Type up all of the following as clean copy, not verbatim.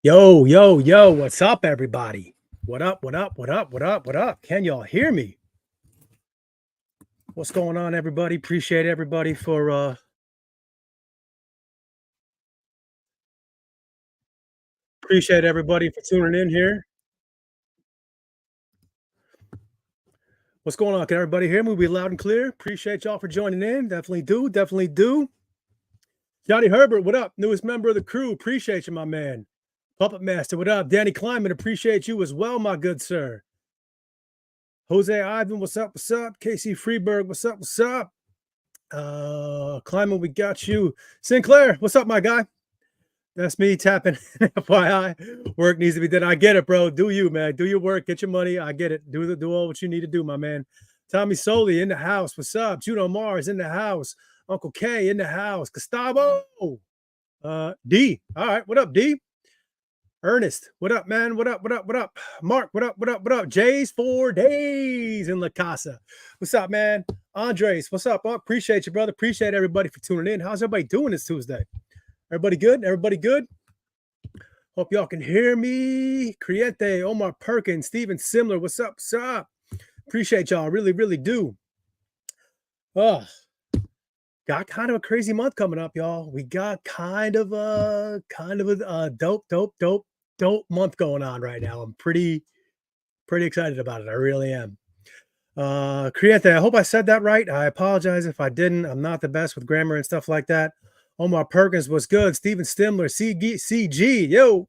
Yo, yo, yo, what's up, everybody? What up, what up, what up, what up, what up? Can y'all hear me? What's going on, everybody? Appreciate everybody for tuning in here. What's going on? Can everybody hear me? We loud and clear. Appreciate y'all for joining in. Definitely do, definitely do. Johnny Herbert, what up? Newest member of the crew. Appreciate you, my man. Puppet Master, what up? Danny Kleiman, appreciate you as well, my good sir. Jose Ivan, what's up? What's up? Casey Freeberg, what's up? What's up? Kleiman, we got you. Sinclair, what's up, my guy? That's me tapping. FYI, work needs to be done. I get it, bro. Do you, man? Do your work. Get your money. I get it. Do all what you need to do, my man. Tommy Soli in the house. What's up? Juno Mars in the house. Uncle K in the house. Gustavo. D. All right. What up, D? Ernest. What up, man? What up? What up? What up? Mark. What up? What up? What up? Jay's 4 days in La Casa. What's up, man? Andres. What's up? Appreciate you, brother. Appreciate everybody for tuning in. How's everybody doing this Tuesday? Everybody good? Everybody good? Hope y'all can hear me. Criete, Omar Perkins, Steven Simler. What's up? What's up? Appreciate y'all. Really, really do. Got kind of a crazy month coming up, y'all. We got kind of a dope month going on right now. I'm pretty excited about it. I really am. Criete, I hope I said that right. I apologize if I didn't. I'm not the best with grammar and stuff like that. Omar Perkins was good. Steven Stimler, CG, yo.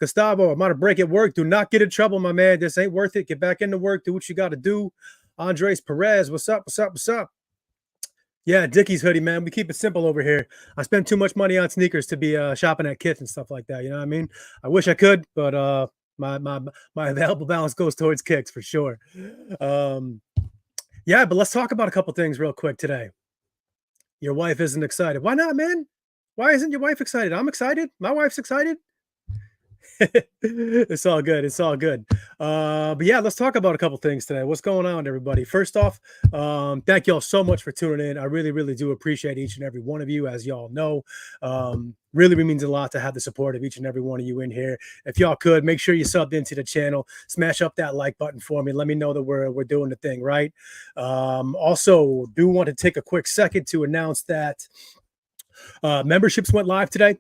Gustavo, I'm on a break at work. Do not get in trouble, my man. This ain't worth it. Get back into work. Do what you got to do. Andres Perez, what's up? What's up? What's up? Yeah, Dickies hoodie, man. We keep it simple over here. I spend too much money on sneakers to be shopping at Kith and stuff like that. You know what I mean? I wish I could, but my available balance goes towards kicks for sure. Yeah, but let's talk about a couple things real quick today. Your wife isn't excited. Why not, man? Why isn't your wife excited? I'm excited. My wife's excited. It's all good. It's all good. But yeah, let's talk about a couple things today. What's going on, everybody? First off, thank y'all so much for tuning in. I really, really do appreciate each and every one of you. As y'all know, really means a lot to have the support of each and every one of you in here. If y'all could, make sure you subbed into the channel, smash up that like button for me. Let me know that we're doing the thing right. Also, do want to take a quick second to announce that memberships went live today.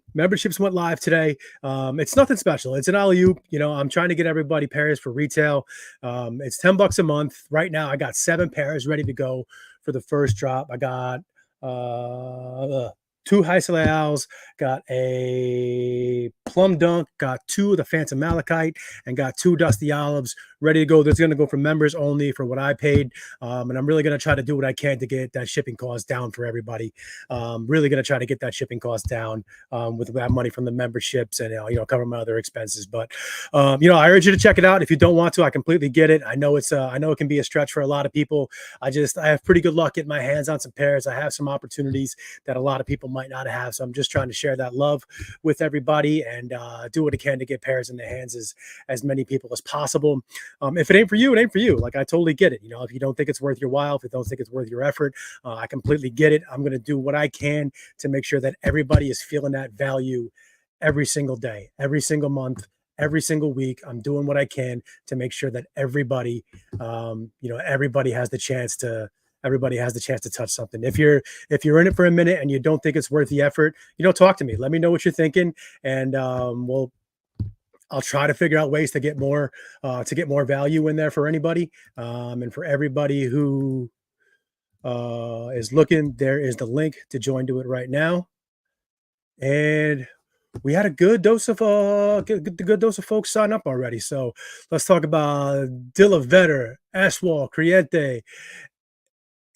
It's nothing special. It's an alley-oop. You know, I'm trying to get everybody pairs for retail. It's $10 a month. Right now, I got 7 pairs ready to go for the first drop. I got 2 High Soleils, got a Plum Dunk, got 2 of the Phantom Malachite, and got 2 Dusty Olives ready to go. That's going to go for members only for what I paid. And I'm really going to try to do what I can to get that shipping cost down for everybody. Really going to try to get that shipping cost down with that money from the memberships and, cover my other expenses. But, I urge you to check it out. If you don't want to, I completely get it. I know I know it can be a stretch for a lot of people. I have pretty good luck getting my hands on some pairs. I have some opportunities that a lot of people might not have. So I'm just trying to share that love with everybody and do what I can to get pairs in the hands as many people as possible. If it ain't for you, it ain't for you. Like, I totally get it. If you don't think it's worth your while, if you don't think it's worth your effort, I completely get it. I'm going to do what I can to make sure that everybody is feeling that value every single day, every single month, every single week. I'm doing what I can to make sure that everybody has the chance to touch something. If you're in it for a minute and you don't think it's worth the effort, talk to me. Let me know what you're thinking, and I'll try to figure out ways to get more value in there for anybody. And for everybody who is looking, there is the link to join to it right now. And we had a good dose of folks sign up already. So let's talk about Dilla Vetter, Ashwal, Criete,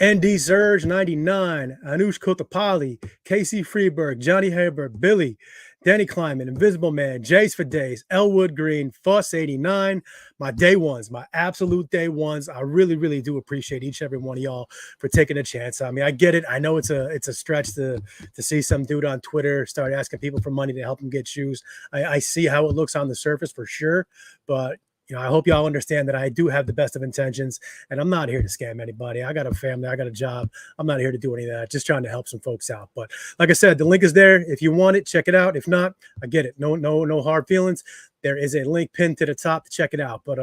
ND Surge 99, Anush Kotapali, Casey Freeberg, Johnny Herbert, Billy, Danny Kleiman, Invisible Man, Jace for Days, Elwood Green, Fuss 89, my day ones, my absolute day ones. I really, really do appreciate each and every one of y'all for taking a chance. I mean, I get it. I know it's a stretch to see some dude on Twitter start asking people for money to help him get shoes. I see how it looks on the surface for sure, but I hope y'all understand that I do have the best of intentions, and I'm not here to scam anybody. I got a family, I got a job. I'm not here to do any of that. Just trying to help some folks out. But like I said, the link is there. If you want it, check it out. If not, I get it. No hard feelings. There is a link pinned to the top to check it out. But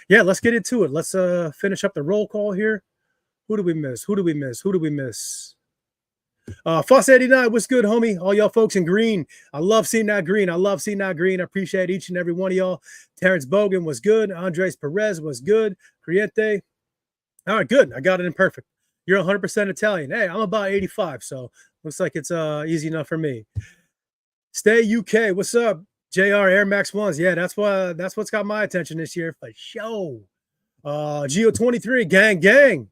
yeah, let's get into it. Let's finish up the roll call here. Who do we miss? Who do we miss? Who do we miss? Foss 89, what's good, homie? All y'all folks in green. I love seeing that green. I love seeing that green. I appreciate each and every one of y'all. Terrence Bogan was good. Andres Perez was good. Criente. All right, good. I got it in perfect. You're 100% Italian. Hey, I'm about 85, so looks like it's easy enough for me. Stay UK. What's up? JR Air Max Ones. Yeah, that's what's got my attention this year for sure. Geo 23, gang.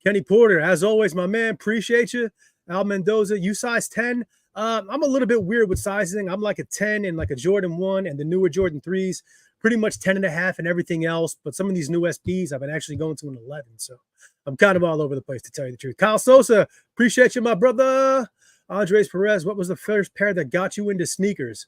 Kenny Porter, as always, my man. Appreciate you. Al Mendoza, you size 10. I'm a little bit weird with sizing. I'm like a 10 and like a Jordan 1 and the newer Jordan 3s, pretty much 10 and a half and everything else. But some of these new SBs, I've been actually going to an 11. So I'm kind of all over the place, to tell you the truth. Kyle Sosa, appreciate you, my brother. Andres Perez, what was the first pair that got you into sneakers?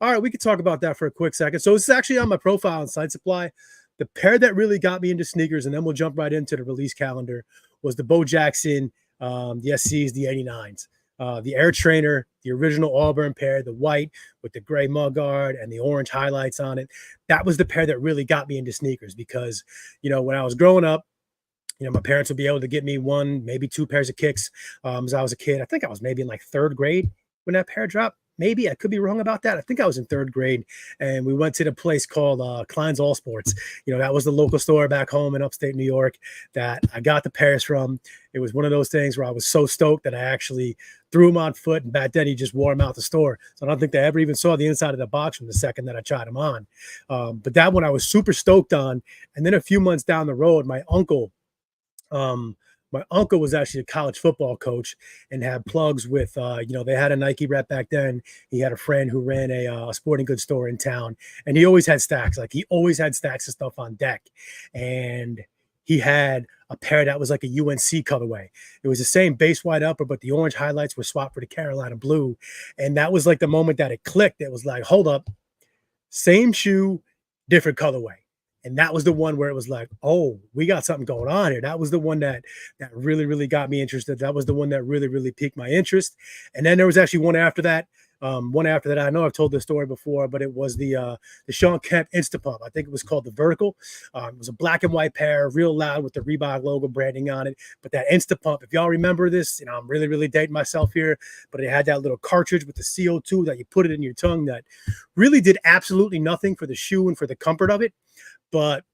All right, we could talk about that for a quick second. So this is actually on my profile on Site Supply. The pair that really got me into sneakers, and then we'll jump right into the release calendar, was the Bo Jackson, the SCs, the 89s, the Air Trainer, the original Auburn pair, the white with the gray mudguard and the orange highlights on it. That was the pair that really got me into sneakers because, when I was growing up, my parents would be able to get me one, maybe two pairs of kicks as I was a kid. I think I was maybe in like third grade when that pair dropped. Maybe I could be wrong about that. I think I was in third grade, and we went to the place called Klein's All Sports. That was the local store back home in upstate New York that I got the pairs from. It was one of those things where I was so stoked that I actually threw them on foot, and back then he just wore them out the store. So I don't think they ever even saw the inside of the box from the second that I tried them on. But that one I was super stoked on. And then a few months down the road, my uncle was actually a college football coach and had plugs with, they had a Nike rep back then. He had a friend who ran a sporting goods store in town, and he always had stacks. Like he always had stacks of stuff on deck. And he had a pair that was like a UNC colorway. It was the same base white upper, but the orange highlights were swapped for the Carolina blue. And that was like the moment that it clicked. It was like, hold up, same shoe, different colorway. And that was the one where it was like, oh, we got something going on here. That was the one that really, really got me interested. That was the one that really, really piqued my interest. And then there was actually one after that. I know I've told this story before, but it was the Sean Kemp Instapump. I think it was called the Vertical. It was a black and white pair, real loud with the Reebok logo branding on it. But that Instapump, if y'all remember this, I'm really, really dating myself here, but it had that little cartridge with the CO2 that you put it in your tongue that really did absolutely nothing for the shoe and for the comfort of it. But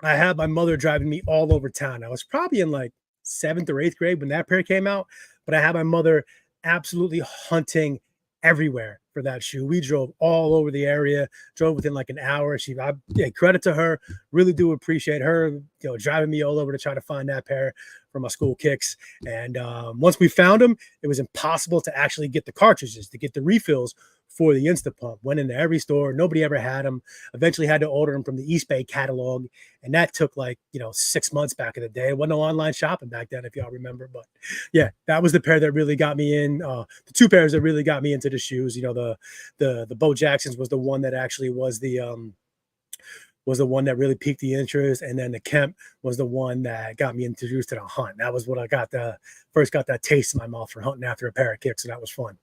I had my mother driving me all over town. I was probably in like 7th or 8th grade when that pair came out, but I had my mother absolutely hunting everywhere for that shoe. We drove all over the area, drove within like an hour. Credit to her. Really do appreciate her, driving me all over to try to find that pair for my school kicks. And once we found them, it was impossible to actually get the cartridges, to get the refills for the Instapump. Went into every store. Nobody ever had them. Eventually had to order them from the East Bay catalog. And that took 6 months back in the day. It wasn't no online shopping back then, if y'all remember. But yeah, that was the pair that really got me in. The two pairs that really got me into the shoes. The Bo Jacksons was the one that actually was the one that really piqued the interest. And then the Kemp was the one that got me introduced to the hunt. That was what I first got that taste in my mouth for hunting after a pair of kicks. So that was fun.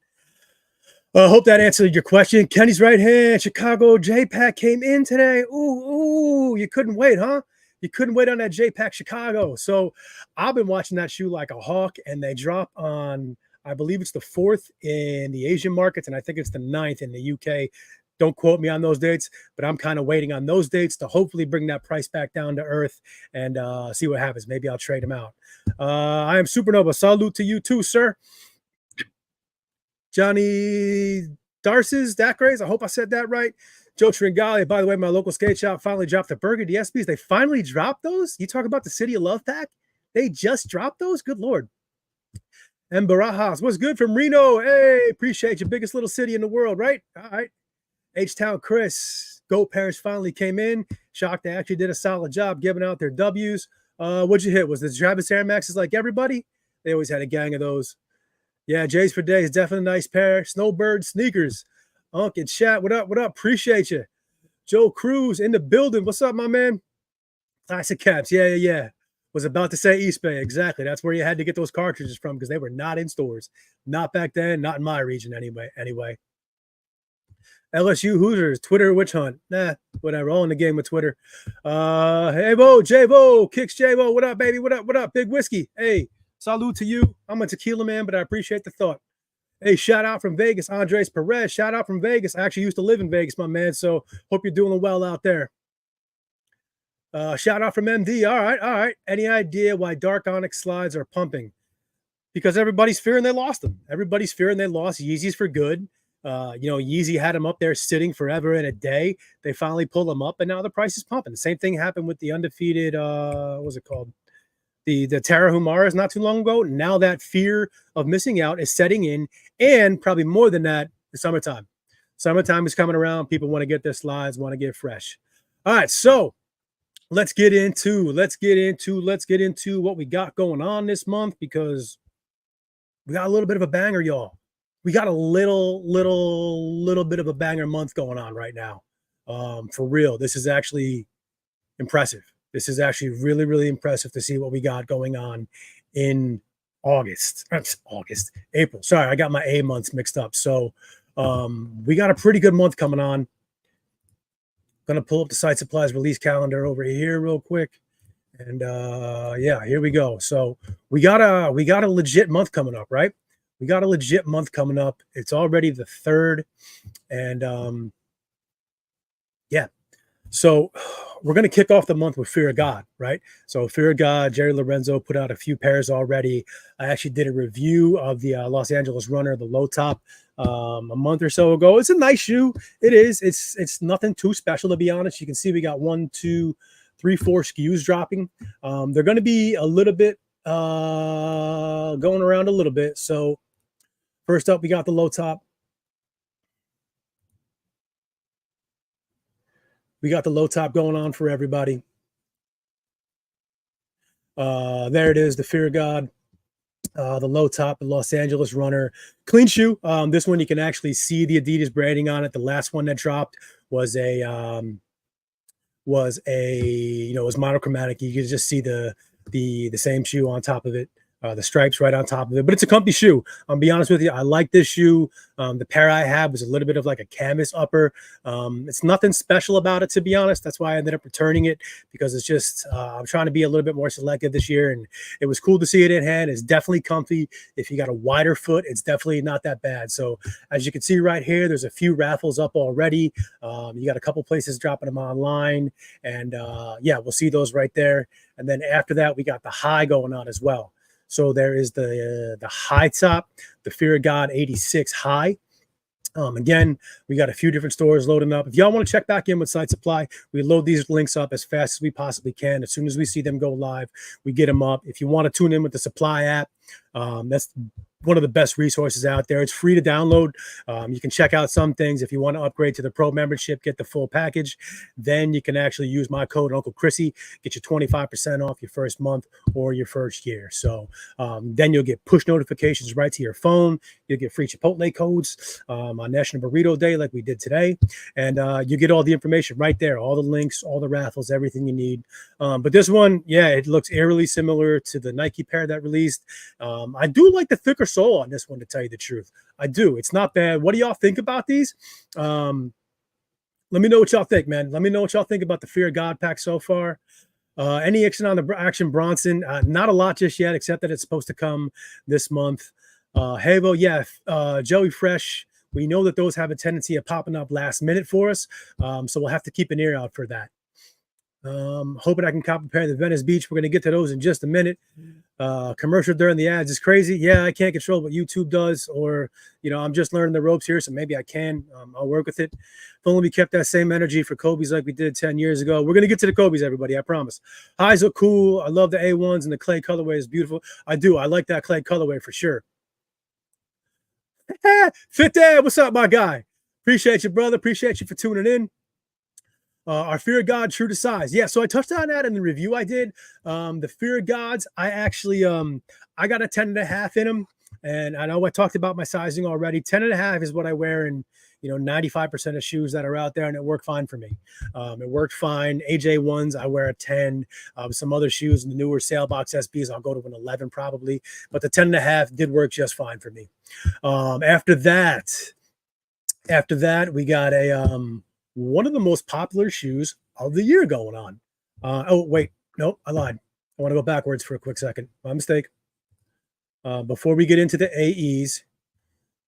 I hope that answered your question. Kenny's right hand, Chicago J-Pack came in today. Ooh, you couldn't wait, huh? You couldn't wait on that J-Pack Chicago. So I've been watching that shoe like a hawk, and they drop on, I believe it's the 4th in the Asian markets, and I think it's the 9th in the UK. Don't quote me on those dates, but I'm kind of waiting on those dates to hopefully bring that price back down to earth and see what happens. Maybe I'll trade them out. I am Supernova. Salute to you too, sir. Johnny Darces, I hope I said that right. Joe Tringali, by the way, my local skate shop finally dropped the Burgundy SBs. They finally dropped those? You talk about the City of Love pack? They just dropped those? Good Lord. And Barajas, what's good from Reno? Hey, appreciate you. Biggest little city in the world, right? All right. H-Town Chris, Goat Pairs finally came in. Shocked they actually did a solid job giving out their W's. What'd you hit? Was the Travis Air Maxes like everybody? They always had a gang of those. Yeah, Jays for Days, definitely a nice pair. Snowbird sneakers. Unc and chat, what up? Appreciate you. Joe Cruz in the building. What's up, my man? Classic Caps. Yeah. Was about to say East Bay. Exactly. That's where you had to get those cartridges from because they were not in stores. Not back then. Not in my region anyway. LSU Hoosiers, Twitter witch hunt. Nah, whatever. All in the game with Twitter. Hey, Bo, J-Bo, Kicks J-Bo. What up, baby? What up? Big Whiskey. Hey, salute to you. I'm a tequila man, but I appreciate the thought. Hey, shout out from Vegas, Andres Perez. Shout out from Vegas. I actually used to live in Vegas, my man, so hope you're doing well out there. Shout out from MD. All right. Any idea why Dark Onyx slides are pumping? Because everybody's fearing they lost them. Everybody's fearing they lost Yeezys for good. Yeezy had them up there sitting forever and a day. They finally pulled them up, and now the price is pumping. The same thing happened with the undefeated, what was it called? The Terra Humaras not too long ago. Now that fear of missing out is setting in, and probably more than that, the summertime. Summertime is coming around. People want to get their slides, want to get fresh. All right, so let's get into what we got going on this month, because we got a little bit of a banger, y'all. We got a little bit of a banger month going on right now. For real, this is actually impressive. This is actually really, really impressive to see what we got going on in April. Sorry, I got my A months mixed up. So we got a pretty good month coming on. Gonna pull up the Site Supplies release calendar over here real quick. And yeah, here we go. So we got a legit month coming up, right? We got a legit month coming up. It's already the 3rd. And yeah. So we're going to kick off the month with Fear of God, right? So Fear of God, Jerry Lorenzo put out a few pairs already. I actually did a review of the Los Angeles Runner, the low top, a month or so ago. It's a nice shoe. It is. It's nothing too special, to be honest. You can see we got 1, 2, 3, 4 SKUs dropping. They're going to be a little bit going around a little bit. So first up, we got the low top. We got the low top going on for everybody. There it is, the Fear of God, the low top, the Los Angeles Runner. Clean shoe. This one you can actually see the Adidas branding on it. The last one that dropped was was monochromatic. You could just see the same shoe on top of it. The stripes right on top of it, but it's a comfy shoe. I'll be honest with you. I like this shoe. The pair I had was a little bit of like a canvas upper. It's nothing special about it, to be honest. That's why I ended up returning it, because it's just, I'm trying to be a little bit more selective this year, and it was cool to see it in hand. It's definitely comfy. If you got a wider foot, it's definitely not that bad. So as you can see right here, there's a few raffles up already. You got a couple places dropping them online, and yeah, we'll see those right there. And then after that, we got the high going on as well. So there is the high top, the Fear of God 86 high. Again, we got a few different stores loading up. If y'all want to check back in with Site Supply, we load these links up as fast as we possibly can. As soon as we see them go live, we get them up. If you want to tune in with the Supply app, that's one of the best resources out there. It's free to download. You can check out some things. If you want to upgrade to the pro membership, get the full package, then you can actually use my code Uncle Chrissy, get you 25% off your first month or your first year. So then you'll get push notifications right to your phone. You'll get free Chipotle codes on National Burrito Day like we did today. And you get all the information right there, all the links, all the raffles, everything you need. But this one, yeah, it looks eerily similar to the Nike pair that released. I do like the thicker sole on this one, to tell you the truth. I do. It's not bad. What do y'all think about these? Let me know what y'all think, man. Let me know what y'all think about the Fear of God pack so far. Any action on the Action Bronson? Not a lot just yet, except that it's supposed to come this month. Havo, yeah. Joey Fresh. We know that those have a tendency of popping up last minute for us. So we'll have to keep an ear out for that. Hoping I can compare the Venice Beach. We're going to get to those in just a minute. Commercial during the ads is crazy. Yeah, I can't control what YouTube does, or, I'm just learning the ropes here, so maybe I can. I'll work with it. If only we kept that same energy for Kobe's like we did 10 years ago. We're going to get to the Kobe's, everybody, I promise. Highs are cool. I love the A1s, and the clay colorway is beautiful. I do. I like that clay colorway for sure. Fit Dad, what's up, my guy? Appreciate you, brother. Appreciate you for tuning in. Our Fear of God, true to size. Yeah, so I touched on that in the review I did. The Fear of Gods, I actually, I got a 10.5 in them. And I know I talked about my sizing already. 10.5 is what I wear in 95% of shoes that are out there, and it worked fine for me. It worked fine. AJ1s, I wear a 10. Some other shoes, the newer Sailbox SBs, I'll go to an 11 probably, but the 10.5 did work just fine for me. After that, we got one of the most popular shoes of the year going on. Oh, wait. Nope, I lied. I want to go backwards for a quick second. My mistake. Before we get into the AEs,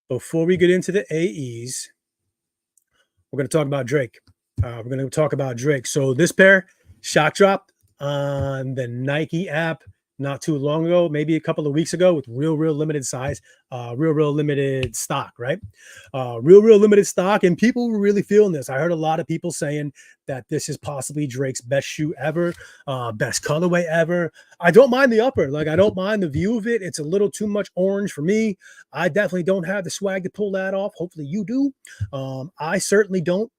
we're going to talk about Drake. So this pair shock dropped on the Nike app not too long ago, maybe a couple of weeks ago, with real limited size, real limited stock, right? Real limited stock, and people were really feeling this. I heard a lot of people saying that this is possibly Drake's best shoe ever, best colorway ever. I don't mind the upper, like I don't mind the view of it. It's a little too much orange for me. I definitely don't have the swag to pull that off. Hopefully you do. I certainly don't.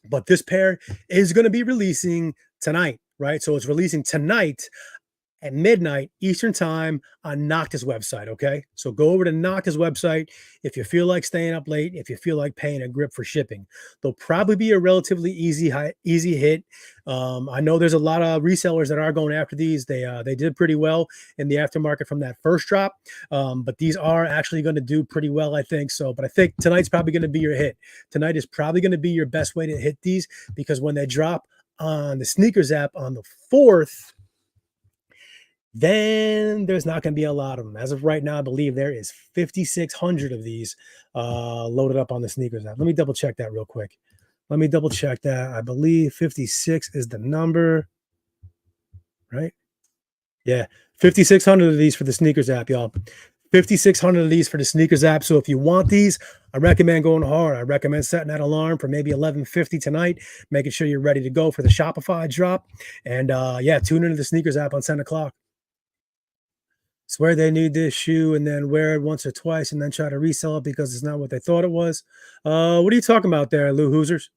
But this pair is going to be releasing tonight, right? So it's releasing tonight at midnight Eastern time on Nocta's website, okay? So go over to Nocta's website if you feel like staying up late, if you feel like paying a grip for shipping. They'll probably be a relatively easy hit. I know there's a lot of resellers that are going after these. They did pretty well in the aftermarket from that first drop, but these are actually going to do pretty well, I think. So, but I think tonight's probably going to be your hit. Tonight is probably going to be your best way to hit these, because when they drop on the sneakers app on the 4th, then there's not going to be a lot of them. As of right now, I believe there is 5,600 of these loaded up on the sneakers app. Let me double check that real quick. I believe 56 is the number, right? Yeah, 5,600 of these for the sneakers app, y'all. 5,600 of these for the sneakers app. So if you want these, I recommend going hard. I recommend setting that alarm for maybe 11:50 tonight, making sure you're ready to go for the Shopify drop. And yeah, tune into the sneakers app on 10 o'clock. Swear they need this shoe and then wear it once or twice and then try to resell it because it's not what they thought it was. What are you talking about there, Lou Hoosers?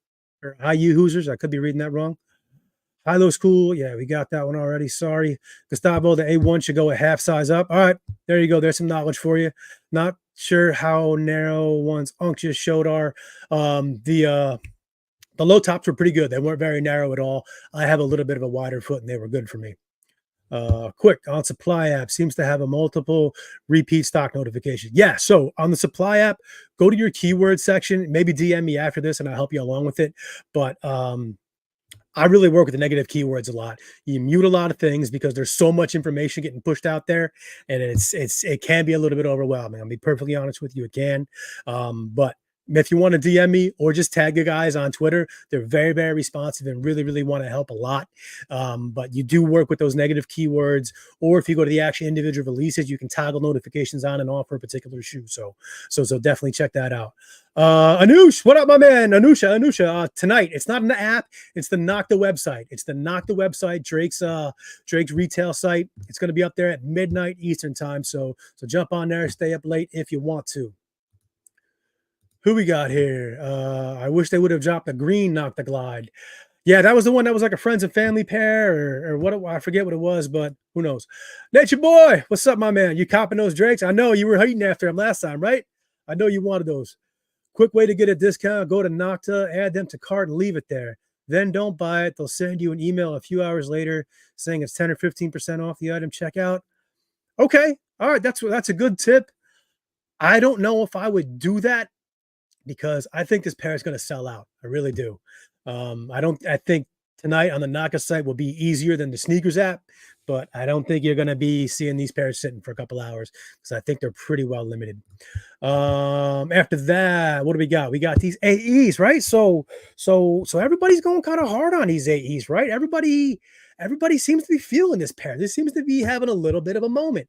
Or IU Hoosers? I could be reading that wrong. Hilo School. Yeah, we got that one already. Sorry. Gustavo, the A1 should go a half size up. All right, there you go. There's some knowledge for you. Not sure how narrow ones Unk just showed are. The low tops were pretty good. They weren't very narrow at all. I have a little bit of a wider foot and they were good for me. Quick on supply app seems to have a multiple repeat stock notification. Yeah, so on the supply app, go to your keyword section, maybe DM me after this and I'll help you along with it. But I really work with the negative keywords a lot. You mute a lot of things because there's so much information getting pushed out there, and it can be a little bit overwhelming. I'll be perfectly honest with you, it can. But if you want to DM me or just tag the guys on Twitter, they're very responsive and really want to help a lot. But you do work with those negative keywords, or if you go to the actual individual releases, you can toggle notifications on and off for a particular shoe. So definitely check that out. Anush, what up, my man? Anusha, tonight, it's not an app, it's the Nocta website. It's the Nocta website, Drake's retail site. It's going to be up there at midnight Eastern time. So jump on there, stay up late if you want to. Who we got here? I wish they would have dropped a green Nocta Glide. Yeah, that was the one that was like a friends and family pair or what, I forget what it was, but who knows. Nature Boy, what's up, my man? You copping those Drakes? I know you were hating after them last time, right? I know you wanted those. Quick way to get a discount, go to Nocta, add them to cart and leave it there. Then don't buy it. They'll send you an email a few hours later saying it's 10 or 15% off the item checkout. Okay, all right, that's a good tip. I don't know if I would do that, because I think this pair is going to sell out. I really do. I think tonight on the Nocta site will be easier than the sneakers app, but I don't think you're going to be seeing these pairs sitting for a couple hours because I think they're pretty well limited. After that, what do we got? We got these AEs, right? So everybody's going kind of hard on these AEs, right? Everybody seems to be feeling this pair. This seems to be having a little bit of a moment.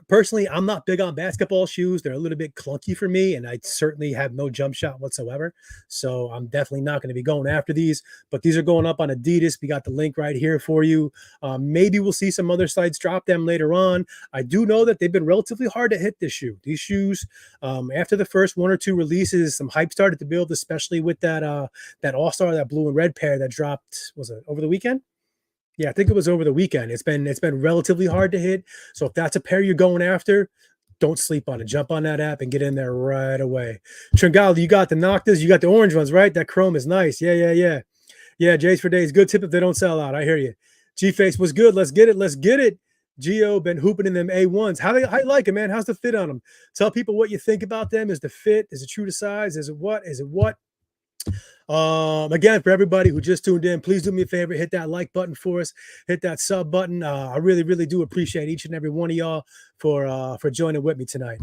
Personally, I'm not big on basketball shoes. They're a little bit clunky for me, and I certainly have no jump shot whatsoever. So I'm definitely not going to be going after these, but these are going up on Adidas. We got the link right here for you. Maybe we'll see some other sites drop them later on. I do know that they've been relatively hard to hit this shoe. These shoes, after the first one or two releases, some hype started to build, especially with that All-Star, that blue and red pair that dropped, was it over the weekend? Yeah, I think it was over the weekend. It's been relatively hard to hit. So if that's a pair you're going after, don't sleep on it. Jump on that app and get in there right away. Tringali, you got the Noctas, you got the orange ones, right? That chrome is nice. Yeah, yeah, yeah. Yeah, J's for days. Good tip if they don't sell out. I hear you. G-Face was good. Let's get it. Let's get it. Geo been hooping in them A1s. How you like it, man? How's the fit on them? Tell people what you think about them. Is the fit? Is it true to size? Is it what? Is it what? Again, for everybody who just tuned in, please do me a favor, hit that like button for us, hit that sub button. I really, really do appreciate each and every one of y'all for joining with me tonight.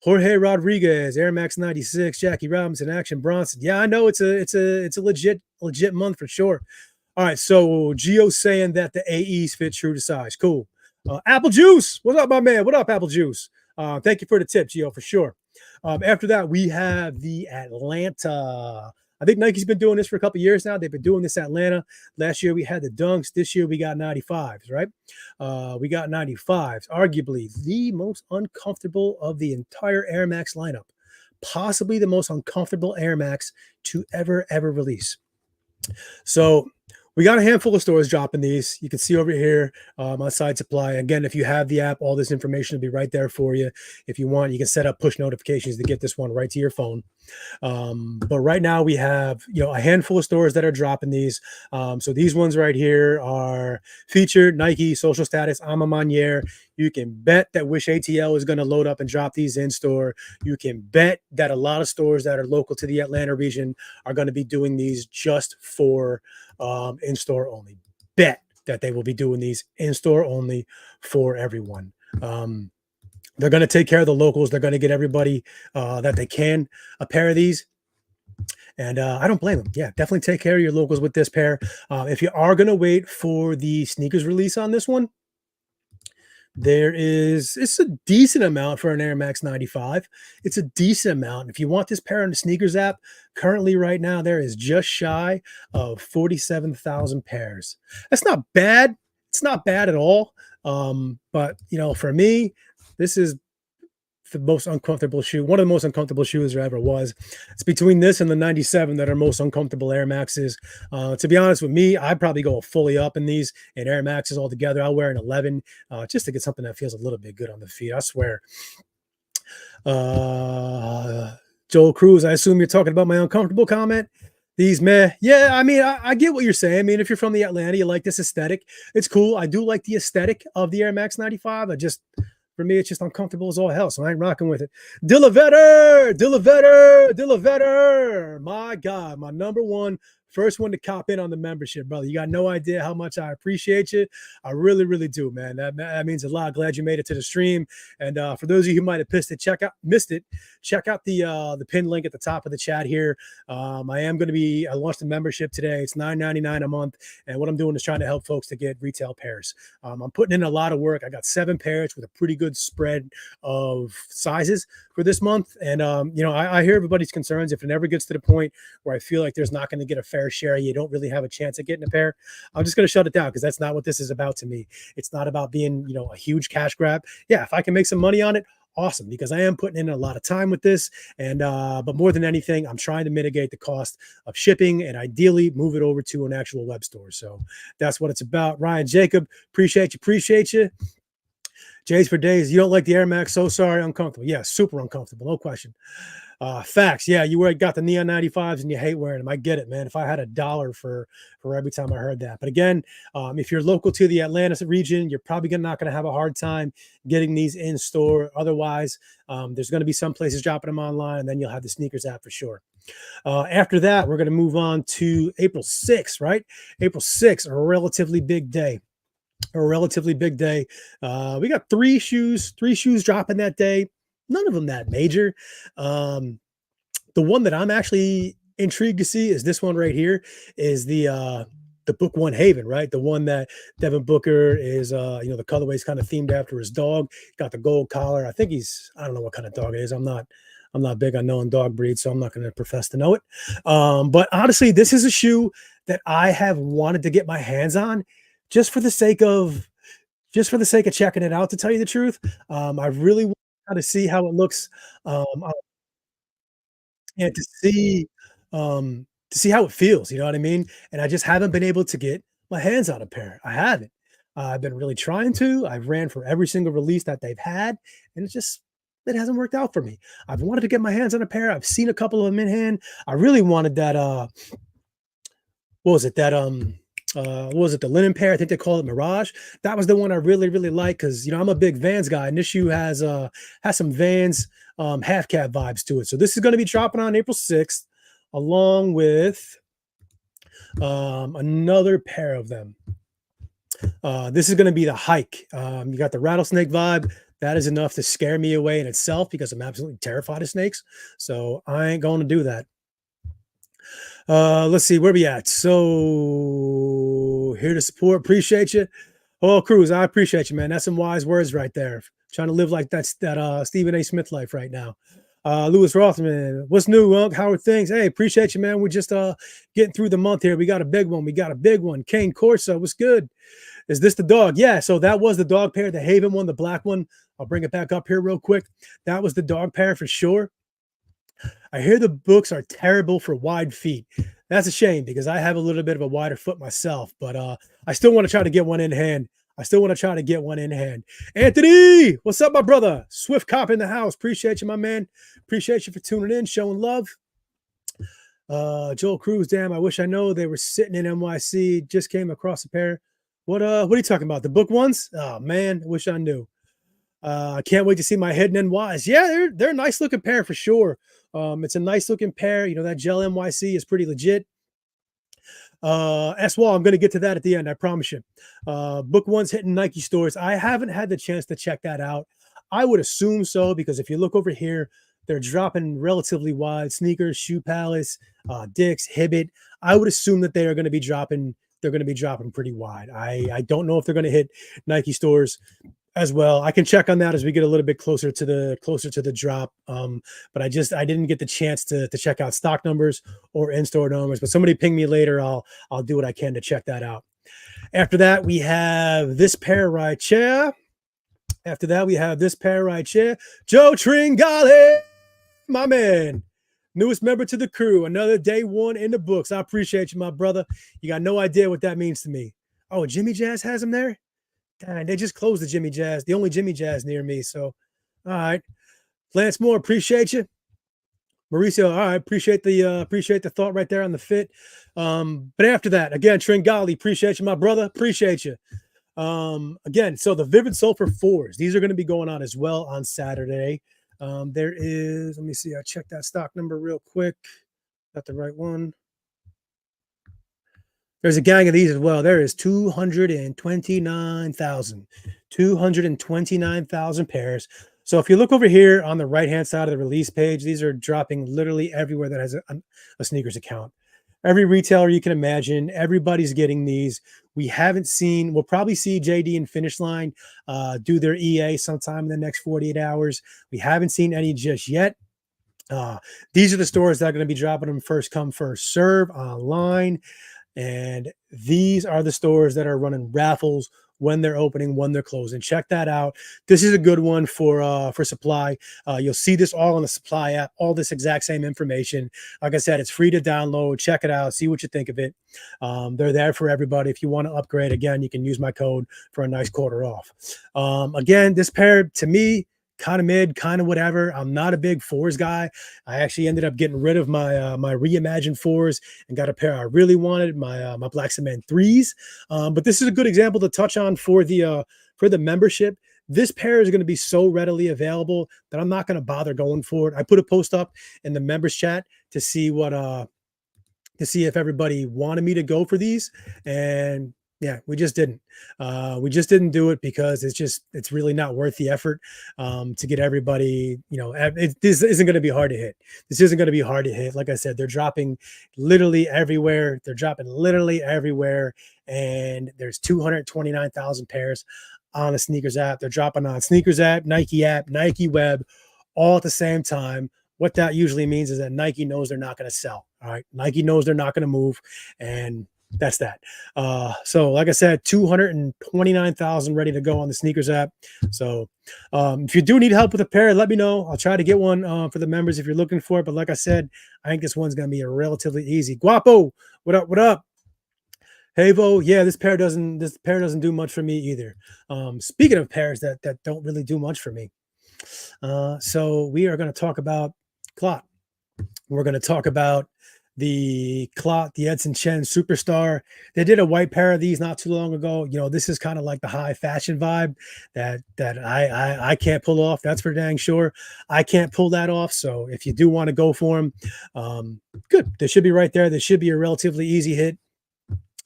Jorge Rodriguez, Air Max 96, Jackie Robinson, Action Bronson. Yeah, I know it's a legit month for sure. All right, so Gio saying that the AEs fit true to size. Cool. Apple Juice, what's up, my man? What up, Apple Juice? Thank you for the tip, Gio, for sure. After that, we have the Atlanta. I think Nike's been doing this for a couple of years now. They've been doing this Atlanta. Last year we had the Dunks. This year we got 95s, right? We got 95s, arguably the most uncomfortable of the entire Air Max lineup. Possibly the most uncomfortable Air Max to ever release. So we got a handful of stores dropping these. You can see over here on Side Supply. Again, if you have the app, all this information will be right there for you. If you want, you can set up push notifications to get this one right to your phone. But right now we have, a handful of stores that are dropping these. So these ones right here are featured Nike, Social Status, Ama Maniere. You can bet that Wish ATL is going to load up and drop these in store. You can bet that a lot of stores that are local to the Atlanta region are going to be doing these just for in store only. Bet that they will be doing these in store only for everyone. They're going to take care of the locals. They're going to get everybody that they can a pair of these. And I don't blame them. Yeah, definitely take care of your locals with this pair. If you are going to wait for the sneakers release on this one, it's a decent amount for an Air Max 95. It's a decent amount. If you want this pair on the sneakers app, currently right now, there is just shy of 47,000 pairs. That's not bad. It's not bad at all. But for me, this is the most uncomfortable shoe, one of the most uncomfortable shoes there ever was. It's between this and the 97 that are most uncomfortable Air Maxes. To be honest with me, I'd probably go fully up in these and Air Maxes altogether. I'll wear an 11 just to get something that feels a little bit good on the feet. I swear. Joel Cruz, I assume you're talking about my uncomfortable comment. These meh. Yeah, I mean, I get what you're saying. I mean, if you're from the Atlanta, you like this aesthetic. It's cool. I do like the aesthetic of the Air Max 95. For me, it's just uncomfortable as all hell, so I ain't rocking with it. Dillavetter. My God, my number one, first one to cop in on the membership, brother. You got no idea how much I appreciate you. I really, really do, man. That means a lot. Glad you made it to the stream. And for those of you who might have missed it, check out the pinned link at the top of the chat here. I launched a membership today. It's $9.99 a month. And what I'm doing is trying to help folks to get retail pairs. I'm putting in a lot of work. I got 7 pairs with a pretty good spread of sizes for this month. And, I hear everybody's concerns. If it ever gets to the point where I feel like there's not going to get a fair share, you don't really have a chance at getting a pair, I'm just going to shut it down because that's not what this is about to me. It's not about being, a huge cash grab. Yeah, if I can make some money on it, awesome, because I am putting in a lot of time with this. And but more than anything, I'm trying to mitigate the cost of shipping and ideally move it over to an actual web store. So that's what it's about. Ryan Jacob, appreciate you. J's for days. You don't like the Air Max? So sorry, uncomfortable. Yeah, super uncomfortable, no question. Facts. Yeah, you got the Neon 95s and you hate wearing them. I get it, man. If I had $1 for every time I heard that. But again, if you're local to the Atlanta region, you're probably not going to have a hard time getting these in store. Otherwise, there's going to be some places dropping them online, and then you'll have the sneakers app for sure. After that, we're going to move on to April 6th, right? April 6th, a relatively big day. We got three shoes dropping that day. None of them that major. The one that I'm actually intrigued to see is this one right here, is the Book One Haven, right? The one that Devin Booker is, the colorway's kind of themed after his dog. Got the gold collar. I think I don't know what kind of dog it is. I'm not big on knowing dog breeds, so I'm not going to profess to know it. But honestly, this is a shoe that I have wanted to get my hands on just for the sake of checking it out, to tell you the truth. I really want to see how it looks, and to see how it feels, you know what I mean? And I just haven't been able to get my hands on a pair. I haven't. I've been really trying to. I've ran for every single release that they've had, and it's just it hasn't worked out for me. I've wanted to get my hands on a pair. I've seen a couple of them in hand. I really wanted that what was it? What was it? The linen pair? I think they call it Mirage. That was the one I really, really like because I'm a big Vans guy, and this shoe has some Vans half cab vibes to it. So this is going to be dropping on April 6th, along with another pair of them. This is going to be the Hike. You got the rattlesnake vibe. That is enough to scare me away in itself because I'm absolutely terrified of snakes. So I ain't going to do that. Let's see where we at. So here to support. Appreciate you. Oh, Cruz, I appreciate you, man. That's some wise words right there. Trying to live like that Stephen A. Smith life right now. Lewis Rothman, what's new, Unc? How are things? Hey, appreciate you, man. We're just getting through the month here. We got a big one. Kane Corso, what's good? Is this the dog? Yeah, so that was the dog pair, the Haven one, the black one. I'll bring it back up here real quick. That was the dog pair for sure. I hear the books are terrible for wide feet. That's a shame because I have a little bit of a wider foot myself, but I still want to try to get one in hand. Anthony, what's up, my brother? Swift Cop in the house. Appreciate you, my man. Appreciate you for tuning in, showing love. Joel Cruz, damn, I wish I know they were sitting in NYC. Just came across a pair. What are you talking about? The book ones? Oh man, I wish I knew. I can't wait to see my hidden NYs. Yeah, they're a nice looking pair for sure. It's a nice looking pair. That gel NYC is pretty legit. S-Wall, I'm going to get to that at the end. I promise you. Book one's hitting Nike stores. I haven't had the chance to check that out. I would assume so because if you look over here, they're dropping relatively wide sneakers, Shoe Palace, Dick's, Hibbett. I would assume that they are going to be dropping. They're going to be dropping pretty wide. I don't know if they're going to hit Nike stores as well. I can check on that as we get a little bit closer to the drop. But I didn't get the chance to check out stock numbers or in-store numbers. But somebody ping me later. I'll do what I can to check that out. After that, we have this pair right here. Joe Tringali, my man. Newest member to the crew. Another day one in the books. I appreciate you, my brother. You got no idea what that means to me. Oh, Jimmy Jazz has him there? Dang, they just closed the Jimmy Jazz, the only Jimmy Jazz near me. So, all right. Lance Moore, appreciate you. Mauricio, all right, appreciate the thought right there on the fit. But after that, again, Tringali, appreciate you, my brother. Appreciate you. Again, so the Vivid Sulfur 4s, these are going to be going on as well on Saturday. There is, let me see, I checked that stock number real quick. Got the right one. There's a gang of these as well. There is 229,000 pairs. So if you look over here on the right-hand side of the release page, these are dropping literally everywhere that has a sneakers account. Every retailer you can imagine, everybody's getting these. We'll probably see JD and Finish Line do their EA sometime in the next 48 hours. We haven't seen any just yet. These are the stores that are going to be dropping them first come, first serve online. And these are the stores that are running raffles when they're opening, when they're closing. Check that out. This is a good one for supply. You'll see this all on the supply app, all this exact same information. Like I said, it's free to download. Check it out. See what you think of it. They're there for everybody. If you want to upgrade, again, you can use my code for a nice quarter off. Again, this pair to me, kind of mid, kind of whatever. I'm not a big fours guy. I actually ended up getting rid of my my reimagined fours and got a pair I really wanted, my Black Cement 3s. But this is a good example to touch on for the membership. This pair is going to be so readily available that I'm not going to bother going for it. I put a post up in the members chat to see if everybody wanted me to go for these, and yeah, we just didn't. We just didn't do it because it's really not worth the effort to get everybody. This isn't going to be hard to hit. Like I said, they're dropping literally everywhere. And there's 229,000 pairs on the Sneakers app. They're dropping on Sneakers app, Nike web, all at the same time. What that usually means is that Nike knows they're not going to sell. All right, Nike knows they're not going to move, and that's that. So like I said, 229,000 ready to go on the Sneakers app. So if you do need help with a pair, let me know. I'll try to get one for the members if you're looking for it. But like I said, I think this one's going to be a relatively easy. Guapo, what up? Havo, yeah, this pair doesn't do much for me either. Speaking of pairs that don't really do much for me, So we are going to talk about Clot. We're going to talk about the Clot, the Edson Chen Superstar. They did a white pair of these not too long ago. You know, this is kind of like the high fashion vibe that I can't pull off. That's for dang sure. I can't pull that off. So if you do want to go for them, good. They should be right there. They should be a relatively easy hit.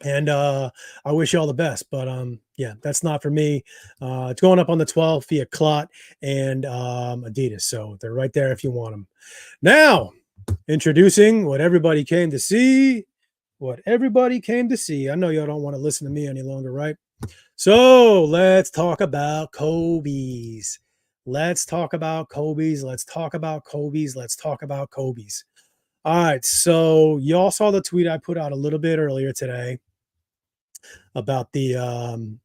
And I wish you all the best. But yeah, that's not for me. It's going up on the 12th via Clot and Adidas. So they're right there if you want them. Now, introducing what everybody came to see. What everybody came to see. I know y'all don't want to listen to me any longer, right? So let's talk about Kobe's. Let's talk about Kobe's. Let's talk about Kobe's. Let's talk about Kobe's. All right. So y'all saw the tweet I put out a little bit earlier today about the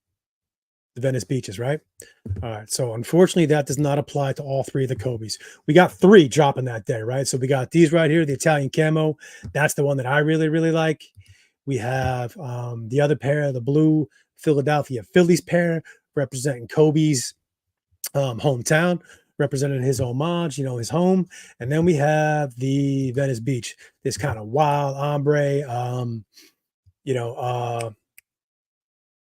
Venice Beaches, right? All right. So unfortunately, that does not apply to all three of the Kobe's. We got three dropping that day, right? So we got these right here, the Italian Camo. That's the one that I really, really like. We have the other pair, the blue Philadelphia Phillies pair, representing Kobe's hometown, representing his homage, you know, his home. And then we have the Venice Beach, this kind of wild ombre, you know,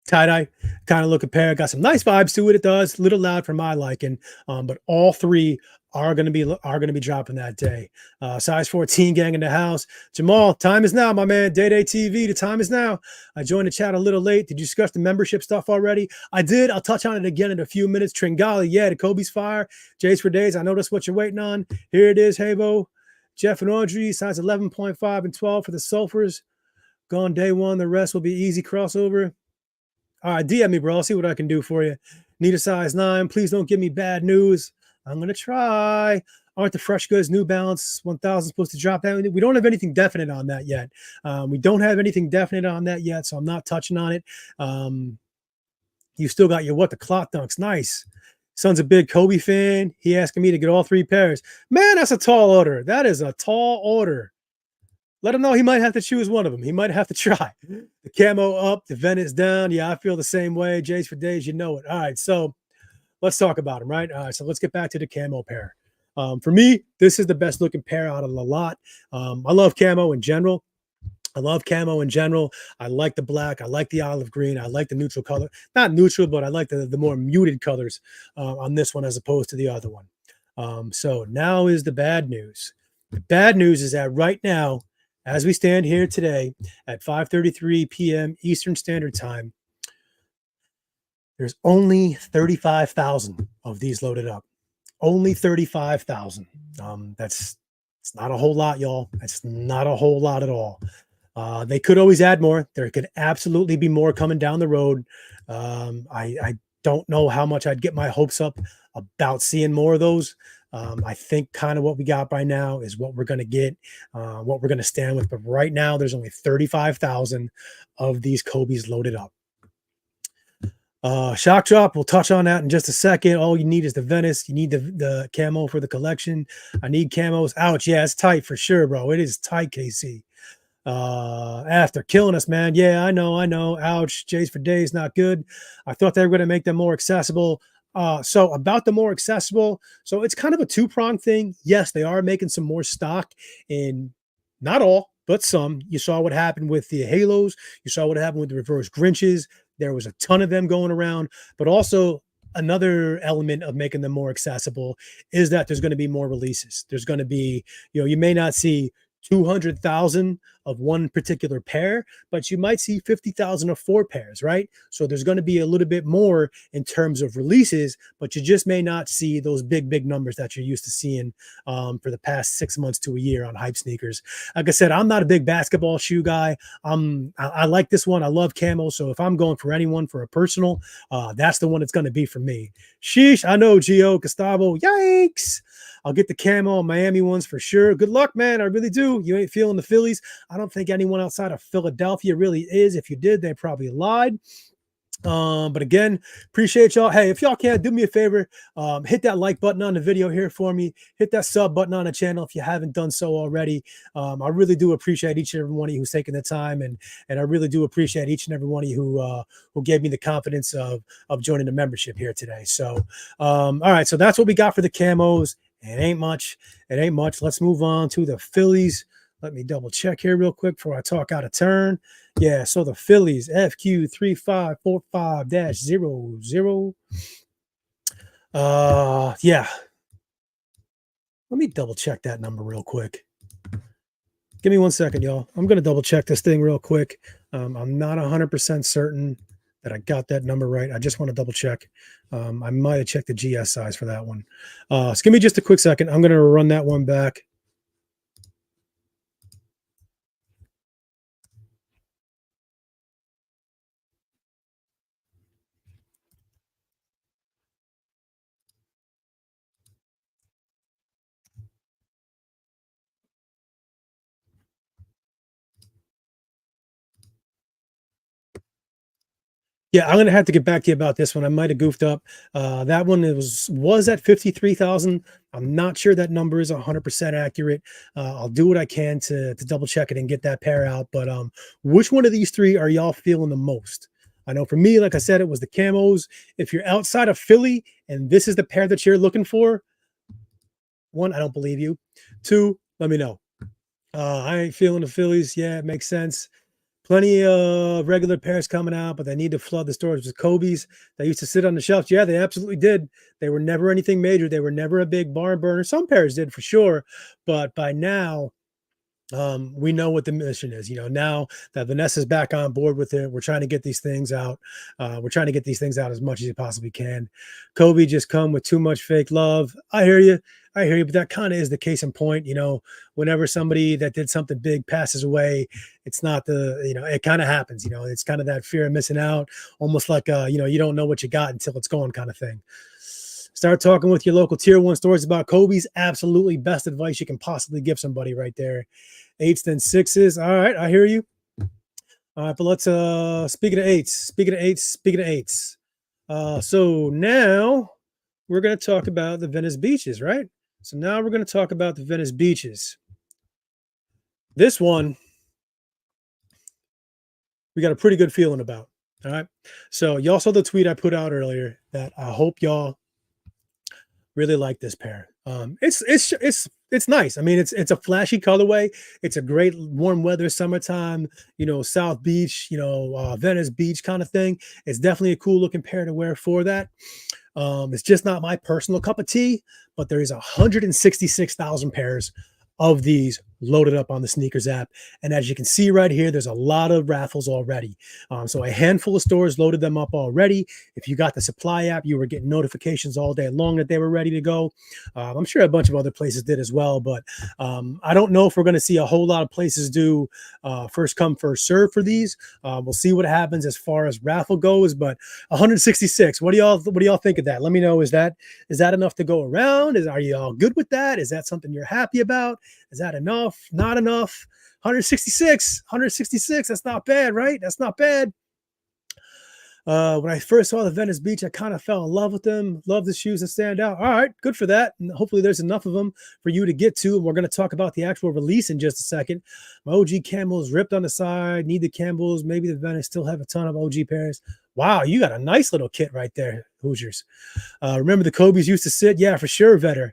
tie-dye kind of looking pair. Got some nice vibes to it. It does a little loud for my liking, but all three are going to be dropping that day. Size 14 gang in the house. Jamal, time is now, my man. Day TV. The time is now. I joined the chat a little late. Did you discuss the membership stuff already? I did. I'll touch on it again in a few minutes. Tringali, yeah, the Kobe's fire. Jays for days. I know that's what you're waiting on. Here it is, Habo. Jeff and Audrey, size 11.5 and 12 for the Sulfurs. Gone day one. The rest will be easy crossover. All right, DM me, bro. I'll see what I can do for you. Need a size 9. Please don't give me bad news. I'm going to try. Aren't the Fresh Goods New Balance 1000 supposed to drop down? We don't have anything definite on that yet. We don't have anything definite on that yet, so I'm not touching on it. You still got your the Clot Dunks. Nice. Son's a big Kobe fan. He asking me to get all three pairs. Man, that's a tall order. That is a tall order. Let him know he might have to choose one of them. He might have to try. The Camo up, the Venice down. Yeah, I feel the same way. Jays for days, you know it. All right, so let's talk about them, right? All right, so let's get back to the Camo pair. For me, this is the best looking pair out of the lot. I love Camo in general. I like the black. I like the olive green. I like the neutral color. Not neutral, but I like the more muted colors on this one as opposed to the other one. So now is the bad news. The bad news is that right now, as we stand here today at 5:33 p.m. Eastern Standard Time, there's only 35,000 of these loaded up. Only 35,000. It's not a whole lot, y'all. It's not a whole lot at all. They could always add more. There could absolutely be more coming down the road. I don't know how much I'd get my hopes up about seeing more of those. I think kind of what we got by now is what we're going to get, what we're going to stand with. But right now, there's only 35,000 of these Kobe's loaded up. Shock drop, we'll touch on that in just a second. All you need is the Venice. You need the Camo for the collection. I need Camos. Ouch. Yeah, it's tight for sure, bro. It is tight, KC. After killing us, man. Yeah, I know. Ouch. Jays for days, not good. I thought they were going to make them more accessible. So about the more accessible, so it's kind of a two-pronged thing. Yes, they are making some more stock in not all, but some. You saw what happened with the Halos. You saw what happened with the reverse Grinches. There was a ton of them going around, but also another element of making them more accessible is that there's going to be more releases. There's going to be, you may not see 200,000 of one particular pair, but you might see 50,000 of 4 pairs, right? So there's going to be a little bit more in terms of releases, but you just may not see those big numbers that you're used to seeing for the past 6 months to a year on hype sneakers. Like I said, I'm not a big basketball shoe guy. I like this one. I love Camo. So if I'm going for anyone for a personal, that's the one it's going to be for me. Sheesh. I know, Gio, Gustavo. Yikes. I'll get the Camo Miami ones for sure. Good luck, man. I really do. You ain't feeling the Phillies. I don't think anyone outside of Philadelphia really is. If you did, they probably lied. But again, appreciate y'all. Hey, if y'all can, do me a favor, hit that like button on the video here for me. Hit that sub button on the channel if you haven't done so already. I really do appreciate each and every one of you who's taking the time, and I really do appreciate each and every one of you who gave me the confidence of joining the membership here today. So, all right, so that's what we got for the camos. It ain't much. It ain't much. Let's move on to the Phillies. Let me double check here real quick before I talk out of turn. Yeah, so the Phillies FQ3545-00. Yeah. Let me double check that number real quick. Give me 1 second, y'all. I'm gonna double check this thing real quick. I'm not 100% certain that I got that number right. I just want to double check. I might have checked the GS size for that one. So give me just a quick second. I'm gonna run that one back. Yeah, I'm gonna have to get back to you about this one. I might have goofed up. That one it was at 53,000. I'm not sure that number is 100% accurate. I'll do what I can to double check it and get that pair out. But which one of these three are y'all feeling the most? I know for me, like I said, it was the camos. If you're outside of Philly and this is the pair that you're looking for, one, I don't believe you. Two, let me know. I ain't feeling the Phillies. Yeah, it makes sense. Plenty of regular pairs coming out, but they need to flood the stores with Kobe's. They used to sit on the shelves. Yeah, they absolutely did. They were never anything major. They were never a big barn burner. Some pairs did for sure, but by now, we know what the mission is. Now that Vanessa's back on board with it, we're trying to get these things out. We're trying to get these things out as much as you possibly can. Kobe just come with too much fake love. I hear you. I hear you. But that kind of is the case in point. Whenever somebody that did something big passes away, it's not it kind of happens. It's kind of that fear of missing out, almost like, you don't know what you got until it's gone kind of thing. Start talking with your local tier 1 stores about Kobe's. Absolutely best advice you can possibly give somebody right there. 8s, then 6s. All right, I hear you. All right, but let's speaking of 8s. So now we're going to talk about the Venice Beaches, right? So now we're going to talk about the Venice Beaches. This one we got a pretty good feeling about. All right. So y'all saw the tweet I put out earlier that I hope y'all really like this pair. It's nice. I mean, it's a flashy colorway. It's a great warm weather summertime, South Beach, Venice Beach kind of thing. It's definitely a cool looking pair to wear for that. It's just not my personal cup of tea, but there is 166,000 pairs of these loaded up on the sneakers app. And as you can see right here, there's a lot of raffles already. So a handful of stores loaded them up already. If you got the supply app, you were getting notifications all day long that they were ready to go. I'm sure a bunch of other places did as well, but I don't know if we're going to see a whole lot of places do first come, first serve for these. We'll see what happens as far as raffle goes, but 166. What do y'all think of that? Let me know. Is that enough to go around? Are you all good with that? Is that something you're happy about? Is that enough? Not enough? 166. That's not bad, right? That's not bad. When I first saw the Venice Beach, I kind of fell in love with them. Love the shoes that stand out. All right, good for that. And hopefully there's enough of them for you to get to. And we're going to talk about the actual release in just a second. My OG Camels ripped on the side. Need the Campbells. Maybe the Venice still have a ton of OG pairs. Wow, you got a nice little kit right there, Hoosiers. Remember the Kobe's used to sit? Yeah, for sure, Vetter.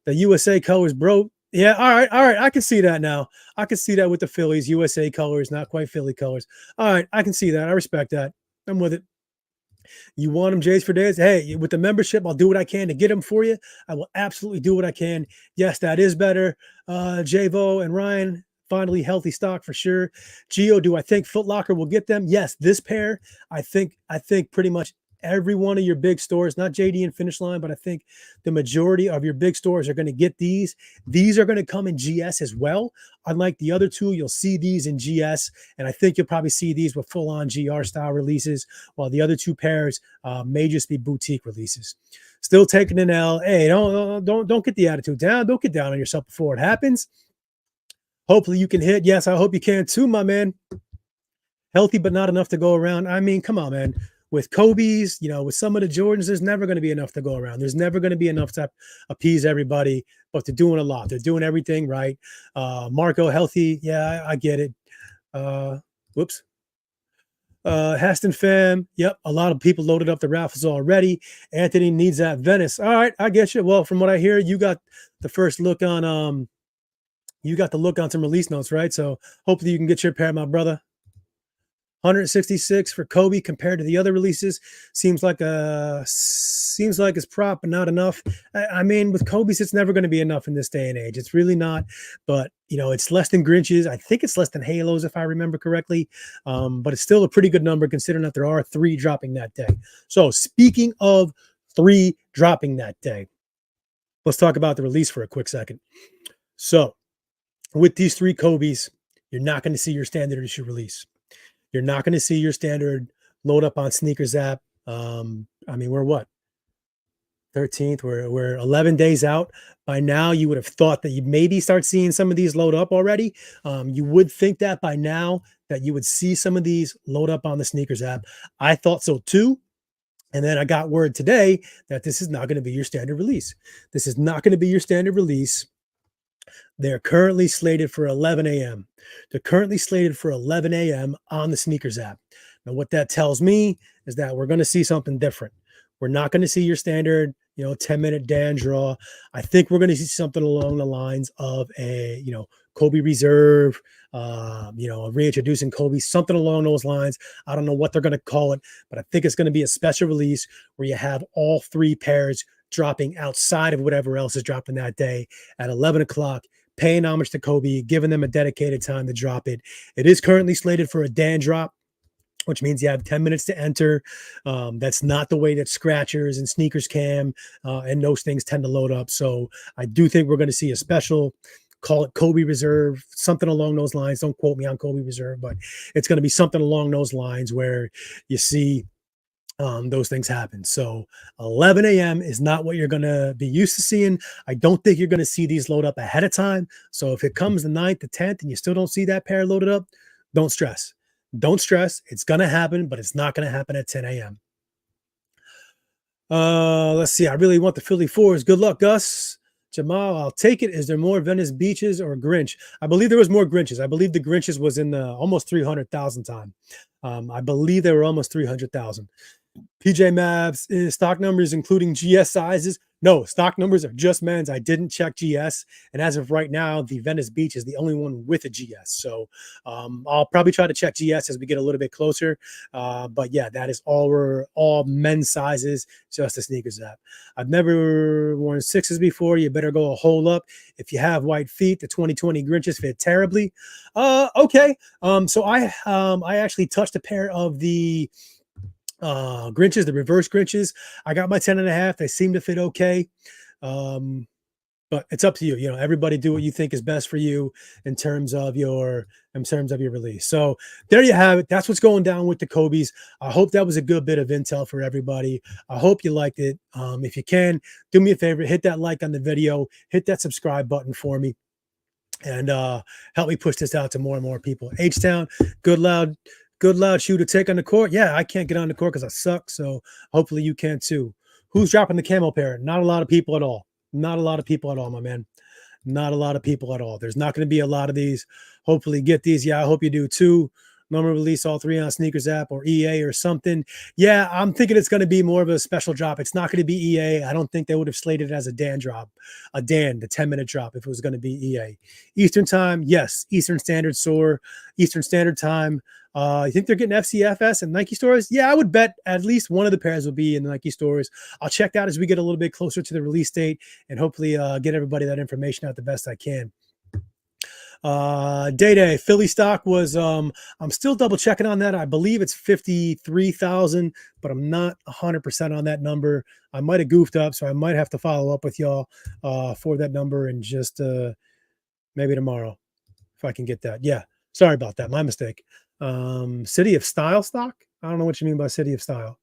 The USA colors broke. Yeah, all right. I can see that now. I can see that with the Phillies, USA colors, not quite Philly colors. All right, I can see that. I respect that. I'm with it. You want them Jays for days? Hey, with the membership, I'll do what I can to get them for you. I will absolutely do what I can. Yes, that is better. Javo and Ryan, finally healthy stock for sure. Gio, do I think Foot Locker will get them? Yes, this pair, I think pretty much every one of your big stores, not JD and Finish Line, but I think the majority of your big stores are going to get these. These are going to come in GS as well. Unlike the other two, you'll see these in GS, and I think you'll probably see these with full-on GR style releases, while the other two pairs may just be boutique releases. Still taking an L. Hey, don't get the attitude down. Don't get down on yourself before it happens. Hopefully you can hit. Yes, I hope you can too, my man. Healthy, but not enough to go around. I mean, come on, man. with Kobe's, you know, with some of the Jordans, there's never going to be enough to go around. There's never going to be enough to appease everybody, but they're doing a lot. They're doing everything right. Marco healthy. Yeah, I get it. Whoops. Haston fam. Yep. A lot of people loaded up the raffles already. Anthony needs that Venice. All right. I get you. Well, from what I hear, you got the first look on, you got the look on some release notes, right? So hopefully you can get your pair, my brother. 166 for Kobe compared to the other releases seems like it's prop, but not enough. I mean, with Kobe's, it's never going to be enough in this day and age. It's really not. But you know, it's less than Grinches. I think it's less than Halos, if I remember correctly. But it's still a pretty good number considering that there are 3 dropping that day. So speaking of 3 dropping that day, let's talk about the release for a quick second. So with these 3 Kobe's, you're not going to see your standard issue release. You're not going to see your standard load up on Sneakers app. I mean, we're what? 13th. We're 11 days out. By now, you would have thought that you maybe start seeing some of these load up already. You would think that by now that you would see some of these load up on the Sneakers app. I thought so too. And then I got word today that this is not going to be your standard release. This is not going to be your standard release. They're currently slated for 11 a.m. They're currently slated for 11 a.m. on the Sneakers app. Now, what that tells me is that we're going to see something different. We're not going to see your standard, 10-minute Dan draw. I think we're going to see something along the lines of a, Kobe Reserve, reintroducing Kobe, something along those lines. I don't know what they're going to call it, but I think it's going to be a special release where you have all 3 pairs dropping outside of whatever else is dropping that day at 11 o'clock, paying homage to Kobe, giving them a dedicated time to drop it. It is currently slated for a Dan drop, which means you have 10 minutes to enter. That's not the way that Scratchers and Sneakers Cam and those things tend to load up. So I do think we're going to see a special, call it Kobe Reserve, something along those lines. Don't quote me on Kobe Reserve, but it's going to be something along those lines where you see those things happen. So 11 a.m. is not what you're going to be used to seeing. I don't think you're going to see these load up ahead of time. So if it comes the 9th, the 10th, and you still don't see that pair loaded up, don't stress. Don't stress. It's going to happen, but it's not going to happen at 10 a.m. Let's see. I really want the Philly 4s. Good luck, Gus. Jamal, I'll take it. Is there more Venice Beaches or Grinch? I believe there was more Grinches. I believe the Grinches was in the almost 300,000 time. I believe they were almost 300,000. PJ Mavs is stock numbers including GS sizes. No, stock numbers are just men's. I didn't check GS. And as of right now, the Venice Beach is the only one with a GS. So I'll probably try to check GS as we get a little bit closer. But yeah, that is all men's sizes, just the Sneakers app. I've never worn 6s before. You better go a hole up. If you have white feet, the 2020 Grinches fit terribly. Okay. So I actually touched a pair of the Grinches, the reverse Grinches. I got my 10.5. They seem to fit okay. But it's up to you. Everybody do what you think is best for you in terms of your release. So there you have it. That's what's going down with the Kobe's. I hope that was a good bit of intel for everybody. I hope you liked it. If you can, do me a favor, hit that like on the video, hit that subscribe button for me, and help me push this out to more and more people. H-Town, good loud shoe to take on the court. Yeah, I can't get on the court because I suck. So hopefully you can too. Who's dropping the Camo pair? Not a lot of people at all. Not a lot of people at all, my man. Not a lot of people at all. There's not going to be a lot of these. Hopefully get these. Yeah, I hope you do too. Normal release all 3 on Sneakers app or EA or something. Yeah, I'm thinking it's going to be more of a special drop. It's not going to be EA. I don't think they would have slated it as a Dan drop. The 10-minute drop if it was going to be EA. Eastern time, yes. Eastern Standard SOAR. Eastern Standard time. You think they're getting FCFS and Nike stores? Yeah, I would bet at least one of the pairs will be in the Nike stores. I'll check that as we get a little bit closer to the release date and hopefully get everybody that information out the best I can. Day Philly stock was I'm still double checking on that. I believe it's 53,000, but I'm not 100% on that number. I might have goofed up, so I might have to follow up with y'all for that number and just maybe tomorrow if I can get that. Yeah, sorry about that, my mistake. City of Style stock? I don't know what you mean by City of Style.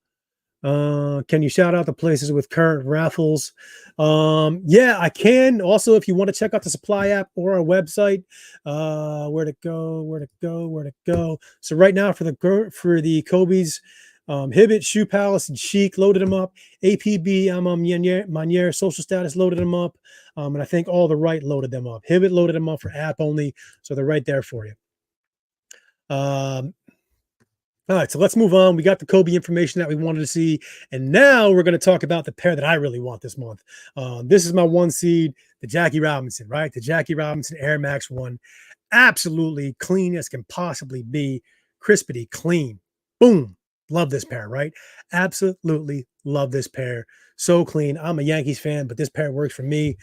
Can you shout out the places with current raffles? Yeah, I can. Also, if you want to check out the supply app or our website, where to go. So right now for the Kobe's, Hibbett, Shoe Palace, and Chic loaded them up. APB, Manier, Social Status loaded them up. And I think All the Right loaded them up. Hibbett loaded them up for app only, so they're right there for you. All right, so let's move on. We got the Kobe information that we wanted to see, and now we're going to talk about the pair that I really want this month. This is my 1 seed, the Jackie Robinson, right? The Jackie Robinson Air Max 1. Absolutely clean as can possibly be. Crispity clean. Boom. Love this pair, right? Absolutely love this pair. So clean. I'm a Yankees fan, but this pair works for me.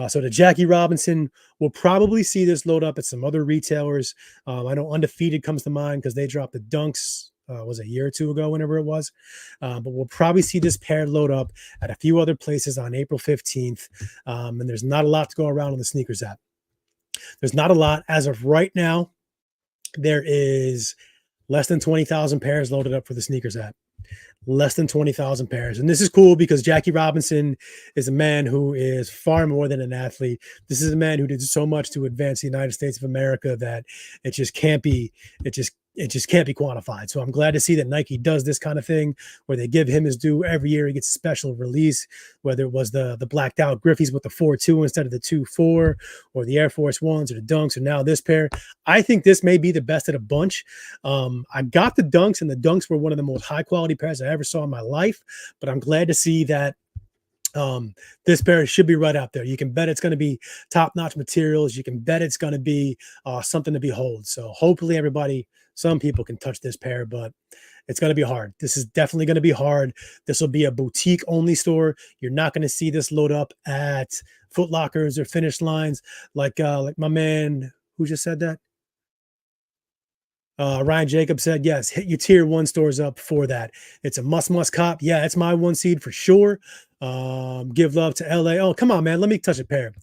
So the Jackie Robinson, will probably see this load up at some other retailers. I know Undefeated comes to mind because they dropped the Dunks, was a year or two ago, whenever it was. But we'll probably see this pair load up at a few other places on April 15th. And there's not a lot to go around on the sneakers app. There's not a lot. As of right now, there is less than 20,000 pairs loaded up for the sneakers app. Less than 20,000 pairs. And this is cool because Jackie Robinson is a man who is far more than an athlete. This is a man who did so much to advance the United States of America that it just can't be quantified. So I'm glad to see that Nike does this kind of thing where they give him his due every year. He gets a special release, whether it was the blacked out Griffies with the 4.2 instead of the 2.4, or the Air Force Ones or the Dunks, or now this pair. I think this may be the best of the bunch. I got the Dunks, and the Dunks were one of the most high quality pairs I ever saw in my life, but I'm glad to see that this pair should be right out there. You can bet it's going to be top-notch materials. You can bet it's going to be something to behold. So hopefully some people can touch this pair, but it's going to be hard. This is definitely going to be hard. This will be a boutique only store. You're not going to see this load up at Foot Lockers or Finish Lines like my man who just said that. Ryan Jacobs said, yes, hit your tier 1 stores up for that. It's a must cop. Yeah, it's my 1 seed for sure. Give love to LA. Oh, come on, man. Let me touch a pair.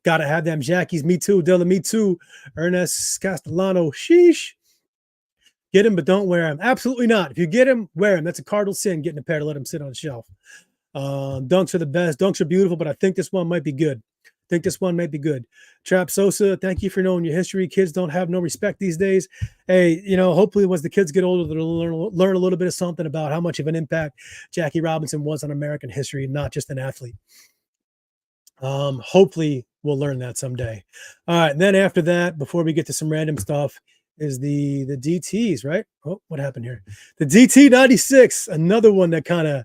Gotta have them Jackies. Me too. Dylan, me too. Ernest Castellano. Sheesh. Get him, but don't wear him. Absolutely not. If you get him, wear him. That's a cardinal sin, getting a pair to let him sit on the shelf. Dunks are the best. Dunks are beautiful, but I think this one might be good. Trap Sosa, thank you for knowing your history. Kids don't have no respect these days. Hey, hopefully as the kids get older, they'll learn a little bit of something about how much of an impact Jackie Robinson was on American history, not just an athlete. Hopefully we'll learn that someday. All right. And then after that, before we get to some random stuff, is the DTs, right? Oh, what happened here? The DT96, another one that kind of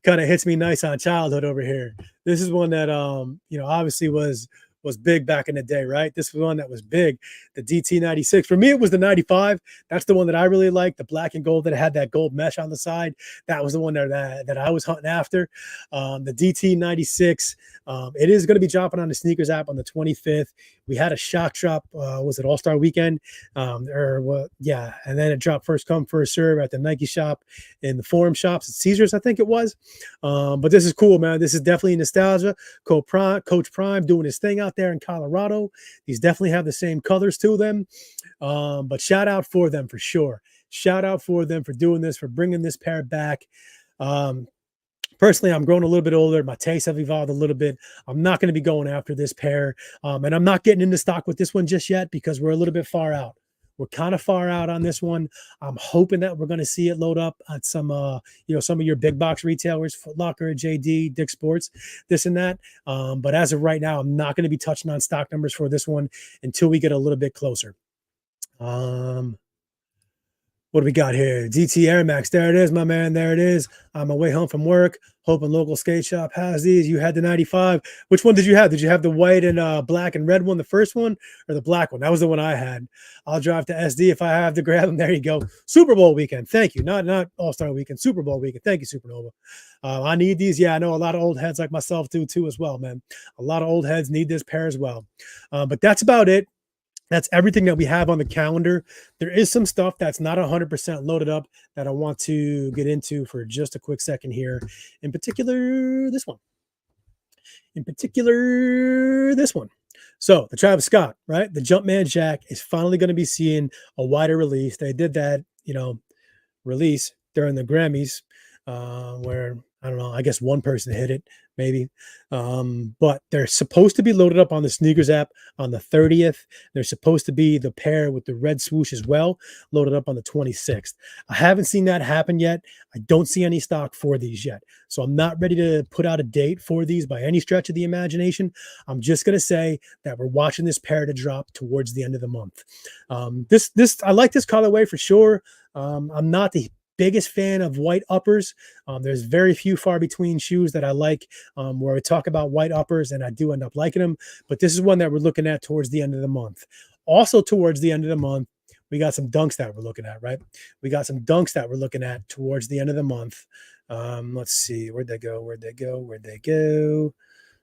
hits me nice on childhood over here. This is one that obviously was big back in the day, right? This was one that was big. The DT96. For me, it was the 95. That's the one that I really liked. The black and gold that had that gold mesh on the side. That was the one that I was hunting after. The DT96. It is going to be dropping on the sneakers app on the 25th. We had a shock drop. Was it All-Star Weekend? Yeah. And then it dropped first come, first serve at the Nike shop in the Forum shops at Caesars, I think it was. But this is cool, man. This is definitely nostalgia. Coach Prime doing his thing out there in Colorado. These definitely have the same colors to them. But shout out for them for sure. Shout out for them for doing this, for bringing this pair back. Personally, I'm growing a little bit older. My tastes have evolved a little bit. I'm not going to be going after this pair. And I'm not getting into stock with this one just yet because we're a little bit far out. We're kind of far out on this one. I'm hoping that we're going to see it load up at some, some of your big box retailers, Foot Locker, JD, Dick's Sports, this and that. But as of right now, I'm not going to be touching on stock numbers for this one until we get a little bit closer. What do we got here? DT Air Max. There it is, my man. There it is. On my way home from work, hoping local skate shop has these. You had the 95. Which one did you have? Did you have the white and black and red one, the first one, or the black one? That was the one I had. I'll drive to SD if I have to grab them. There you go. Super Bowl weekend. Thank you. Not All-Star weekend. Super Bowl weekend. Thank you, Supernova. I need these. Yeah, I know a lot of old heads like myself do too as well, man. A lot of old heads need this pair as well. But that's about it. That's everything that we have on the calendar. There is some stuff that's not 100% loaded up that I want to get into for just a quick second here. In particular, this one. So the Travis Scott, right? The Jumpman Jack is finally going to be seeing a wider release. They did that, release during the Grammys where I don't know. I guess one person hit it, maybe. But they're supposed to be loaded up on the sneakers app on the 30th. They're supposed to be the pair with the red swoosh as well, loaded up on the 26th. I haven't seen that happen yet. I don't see any stock for these yet. So I'm not ready to put out a date for these by any stretch of the imagination. I'm just going to say that we're watching this pair to drop towards the end of the month. I like this colorway for sure. I'm not the biggest fan of white uppers. There's very few far between shoes that I like where we talk about white uppers, and I do end up liking them. But this is one that we're looking at towards the end of the month. Also towards the end of the month, we got some dunks that we're looking at, right? We got some dunks that we're looking at towards the end of the month. Let's see. Where'd they go? Where'd they go? Where'd they go?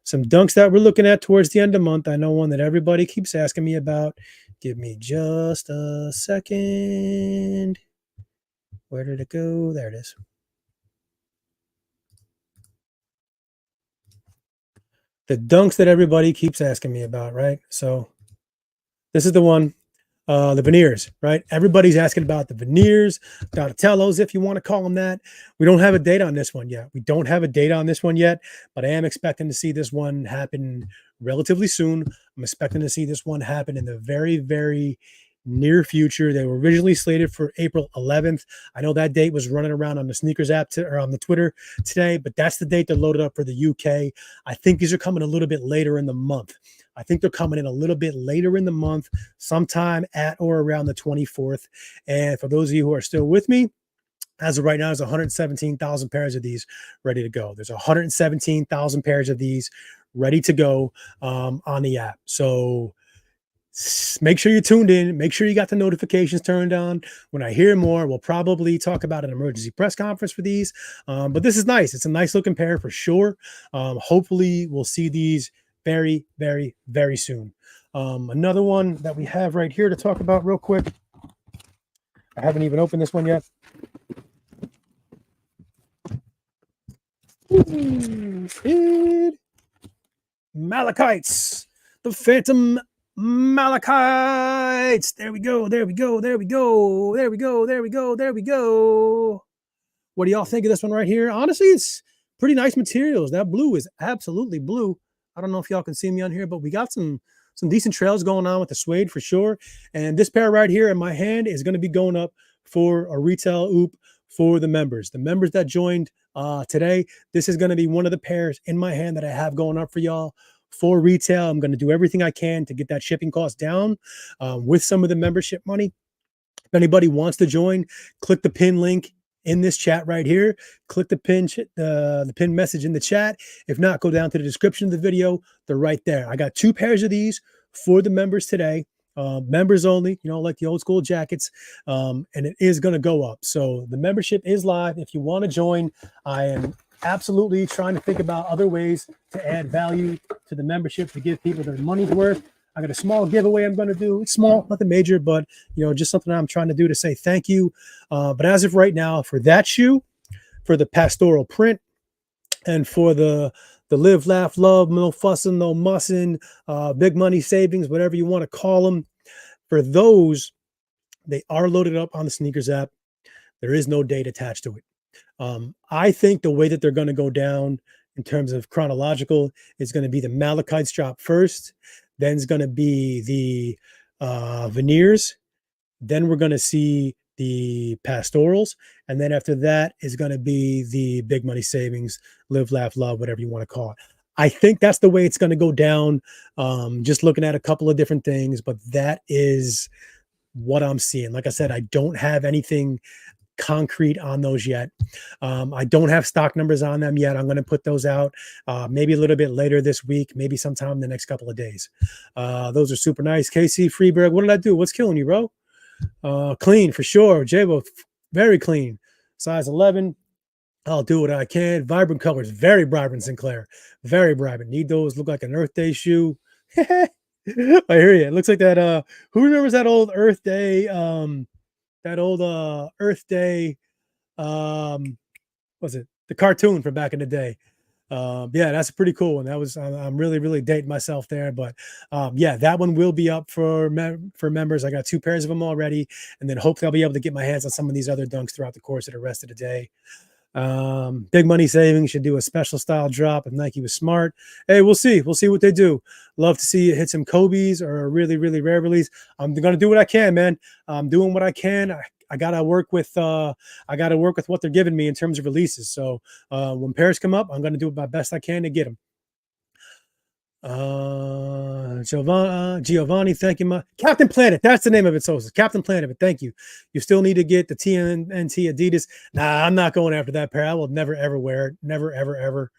Some dunks that we're looking at towards the end of the month. I know one that everybody keeps asking me about. Give me just a second. Where did it go? There it is. The dunks that everybody keeps asking me about, right? So this is the one, the veneers, right? Everybody's asking about the veneers, Donatellos, if you want to call them that. We don't have a date on this one yet. But I am expecting to see this one happen relatively soon. I'm expecting to see this one happen in the very, very near future. They were originally slated for April 11th. I know that date was running around on the sneakers app or on the Twitter today, but that's the date they're loaded up for the UK. I think these are coming a little bit later in the month. I think they're coming in a little bit later in the month, sometime at or around the 24th. And for those of you who are still with me, as of right now, there's 117,000 pairs of these ready to go. There's 117,000 pairs of these ready to go on the app. So make sure you're tuned in. Make sure you got the notifications turned on. When I hear more, we'll probably talk about an emergency press conference for these. But this is nice. It's a nice looking pair for sure. Hopefully, we'll see these very, very, very soon. Another one that we have right here to talk about real quick. I haven't even opened this one yet. Malachites. The Phantom Malachites. There we go. There we go. There we go. There we go. There we go. There we go. What do y'all think of this one right here? Honestly, it's pretty nice materials. That blue is absolutely blue. I don't know if y'all can see me on here, but we got some decent trails going on with the suede for sure. And this pair right here in my hand is going to be going up for a retail oop for the members. The members that joined today, this is going to be one of the pairs in my hand that I have going up for y'all for retail. I'm going to do everything I can to get that shipping cost down with some of the membership money. If anybody wants to join, click the pin link in this chat right here. Click the pin message in the chat. If not, go down to the description of the video. They're right there. I got 2 pairs of these for the members today. Members only, like the old school jackets. And it is going to go up. So the membership is live. If you want to join, I am absolutely trying to think about other ways to add value to the membership to give people their money's worth. I got a small giveaway I'm going to do. It's small, nothing major, but just something I'm trying to do to say thank you. But as of right now, for that shoe, for the pastoral print, and for the live, laugh, love, no fussing, no mussing, big money savings, whatever you want to call them, for those, they are loaded up on the sneakers app. There is no date attached to it. I think the way that they're going to go down in terms of chronological is going to be the Malachites drop first. Then it's going to be the veneers. Then we're going to see the pastorals. And then after that is going to be the big money savings, live, laugh, love, whatever you want to call it. I think that's the way it's going to go down. Just looking at a couple of different things, but that is what I'm seeing. Like I said, I don't have anything concrete on those yet. I don't have stock numbers on them yet. I'm going to put those out maybe a little bit later this week, maybe sometime in the next couple of days. Those are super nice. KC Freeberg, what did I do? What's killing you, bro? Clean for sure. Jabo, very clean. Size 11. I'll do what I can. Vibrant colors, very vibrant, Sinclair. Very vibrant. Need those. Look like an Earth Day shoe. I hear you. It looks like that. Who remembers that old Earth Day? That old Earth Day, was it the cartoon from back in the day? Yeah, that's a pretty cool one. That was I'm really, really dating myself there, but yeah, that one will be up for members. I got 2 pairs of them already, and then hopefully I'll be able to get my hands on some of these other dunks throughout the course of the rest of the day. Big Money Savings should do a special style drop if Nike was smart. Hey, we'll see. We'll see what they do. Love to see it hit some Kobe's or a really, really rare release. I'm gonna do what I can, man. I'm doing what I can. I gotta work with what they're giving me in terms of releases. So when pairs come up, I'm gonna do my best I can to get them. Giovanni, thank you, Captain Planet. That's the name of it. So Captain Planet. But thank you. You still need to get the TNT Adidas. Nah, I'm not going after that pair. I will never ever wear it. Never ever ever.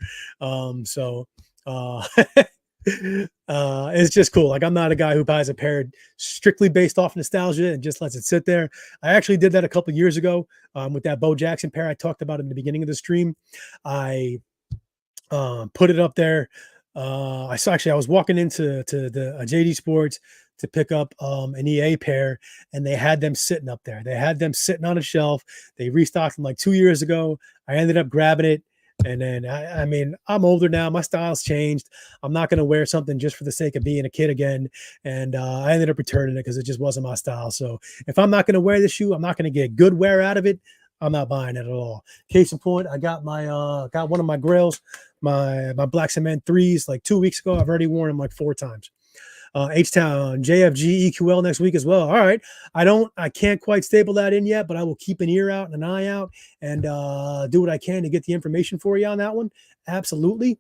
It's just cool. Like, I'm not a guy who buys a pair strictly based off nostalgia and just lets it sit there. I actually did that a couple years ago with that Bo Jackson pair I talked about in the beginning of the stream. I put it up there. I was walking into the JD Sports to pick up an EA pair, and they had them sitting up there. They had them sitting on a shelf. They restocked them like 2 years ago. I ended up grabbing it. And then, I mean, I'm older now. My style's changed. I'm not going to wear something just for the sake of being a kid again. And I ended up returning it because it just wasn't my style. So if I'm not going to wear the shoe, I'm not going to get good wear out of it. I'm not buying it at all. Case in point, I got my got one of my Grails, my Black Cement 3s like 2 weeks ago. I've already worn them like 4 times. H-Town, JFG, EQL next week as well. All right. I can't quite staple that in yet, but I will keep an ear out and an eye out and do what I can to get the information for you on that one. Absolutely.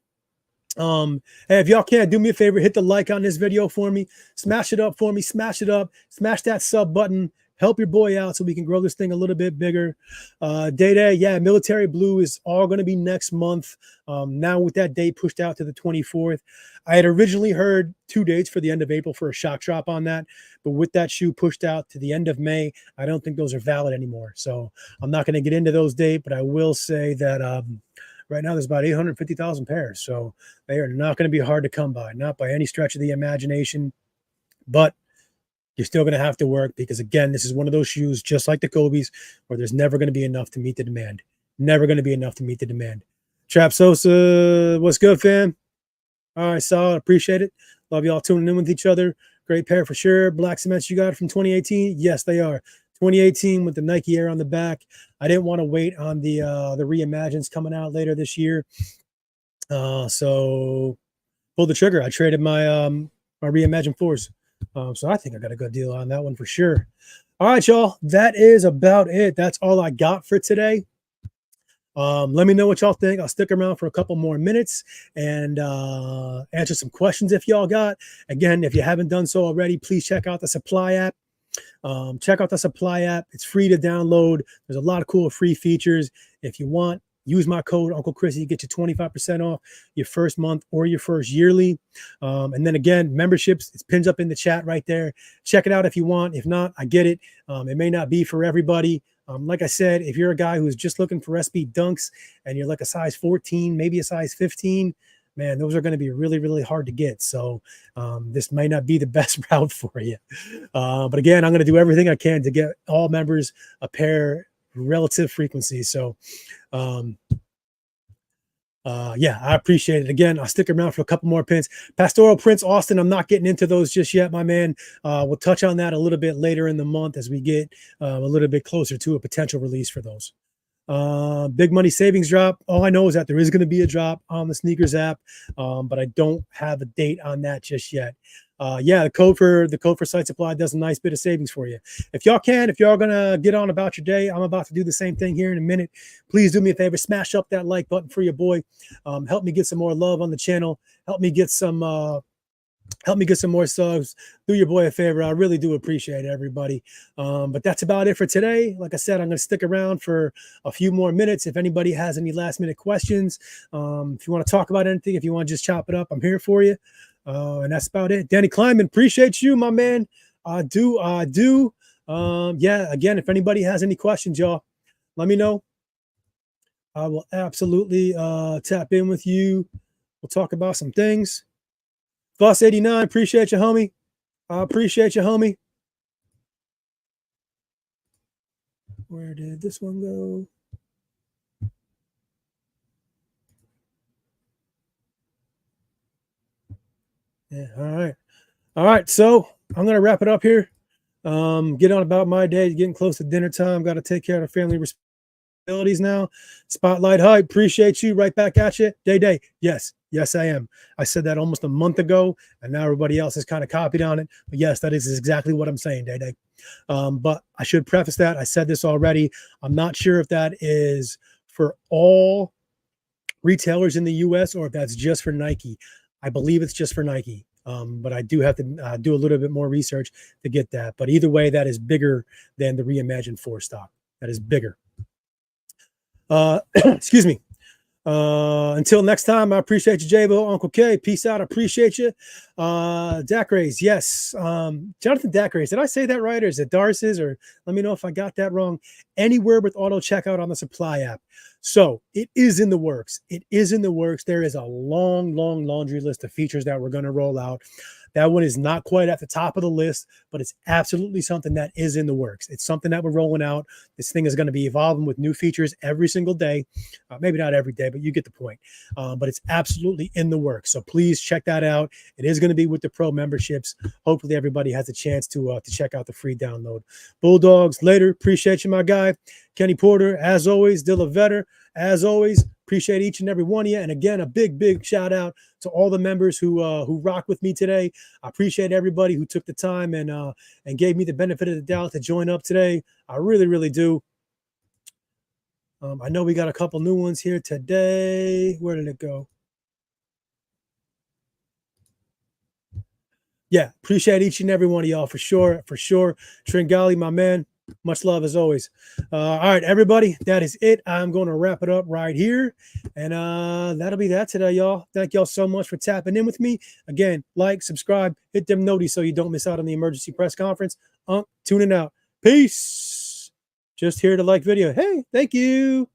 Hey, if y'all can, do me a favor, hit the like on this video for me. Smash it up for me. Smash it up. Smash that sub button. Help your boy out so we can grow this thing a little bit bigger. Day, yeah, Military Blue is all going to be next month. Now with that date pushed out to the 24th. I had originally heard 2 dates for the end of April for a shock drop on that. But with that shoe pushed out to the end of May, I don't think those are valid anymore. So I'm not going to get into those dates, but I will say that right now there's about 850,000 pairs. So they are not going to be hard to come by, not by any stretch of the imagination. But you're still going to have to work because, again, this is one of those shoes, just like the Kobe's, where there's never going to be enough to meet the demand. Never going to be enough to meet the demand. Trap Sosa, what's good, fam? All right, solid. Appreciate it. Love y'all tuning in with each other. Great pair for sure. Black Cements you got from 2018? Yes, they are. 2018 with the Nike Air on the back. I didn't want to wait on the Reimagines coming out later this year. So pulled the trigger. I traded my my Reimagine 4s. So I think I got a good deal on that one for sure. All right, y'all. That is about it. That's all I got for today. Let me know what y'all think. I'll stick around for a couple more minutes and answer some questions if y'all got. Again, if you haven't done so already, please check out the Supply app. Check out the Supply app. It's free to download. There's a lot of cool free features. If you want, use my code Uncle Chrissy, get you 25% off your first month or your first yearly. And then again, memberships, it's pinned up in the chat right there. Check it out if you want. If not, I get it. It may not be for everybody. Like I said, if you're a guy who's just looking for SB dunks and you're like a size 14, maybe a size 15, man, those are going to be really, really hard to get. So this might not be the best route for you. But again, I'm going to do everything I can to get all members a pair relative frequency. So yeah, I appreciate it. Again, I'll stick around for a couple more pins. Pastoral Prince Austin, I'm not getting into those just yet, my man. We'll touch on that a little bit later in the month as we get a little bit closer to a potential release for those. Big Money Savings drop. All I know is that there is going to be a drop on the sneakers app, but I don't have a date on that just yet. Yeah, the code for Site Supply does a nice bit of savings for you. If y'all gonna get on about your day, I'm about to do the same thing here in a minute. Please do me a favor, smash up that like button for your boy. Help me get some more love on the channel. Help me get some more subs. Do your boy a favor. I really do appreciate it, everybody. But that's about it for today. Like I said, I'm going to stick around for a few more minutes. If anybody has any last minute questions, if you want to talk about anything, if you want to just chop it up, I'm here for you. And that's about it. Danny Kleinman, appreciate you, my man. I do. Yeah, again, if anybody has any questions, y'all, let me know. I will absolutely tap in with you. We'll talk about some things. Boss 89, appreciate you, homie. I appreciate you, homie. Where did this one go? Yeah, all right. So I'm gonna wrap it up here. Get on about my day. Getting close to dinner time. Got to take care of the family abilities now. Spotlight Hype, appreciate you. Right back at you. Day. Yes, I am. I said that almost a month ago, and now everybody else has kind of copied on it. But yes, that is exactly what I'm saying, Day. But I should preface that. I said this already. I'm not sure if that is for all retailers in the US or if that's just for Nike. I believe it's just for Nike. But I do have to do a little bit more research to get that. But either way, that is bigger than the Reimagined 4 stock. That is bigger. Excuse me. Until next time, I appreciate you, J-Bo, Uncle K. Peace out. I appreciate you. Dacrays, yes. Jonathan Dacrays, did I say that right? Or is it Darce's? Or let me know if I got that wrong. Anywhere with auto checkout on the Supply app. So it is in the works. It is in the works. There is a long laundry list of features that we're going to roll out. That one is not quite at the top of the list, but it's absolutely something that is in the works. It's something that we're rolling out. This thing is going to be evolving with new features every single day. Maybe not every day, but you get the point. But it's absolutely in the works. So please check that out. It is going to be with the pro memberships. Hopefully everybody has a chance to check out the free download. Bulldogs, later. Appreciate you, my guy. Kenny Porter, as always. Dilla Vetter, as always. Appreciate each and every one of you. And again, a big shout out to all the members who rock with me today. I appreciate everybody who took the time and gave me the benefit of the doubt to join up today. I really do. I know we got a couple new ones here today. Where did it go? Yeah, appreciate each and every one of y'all for sure. Tringali, my man. Much love as always. All right, everybody, that is it. I'm going to wrap it up right here. And that'll be that today, y'all. Thank y'all so much for tapping in with me. Again, like, subscribe, hit them noties so you don't miss out on the emergency press conference. Tuning out. Peace. Just here to like video. Hey, thank you.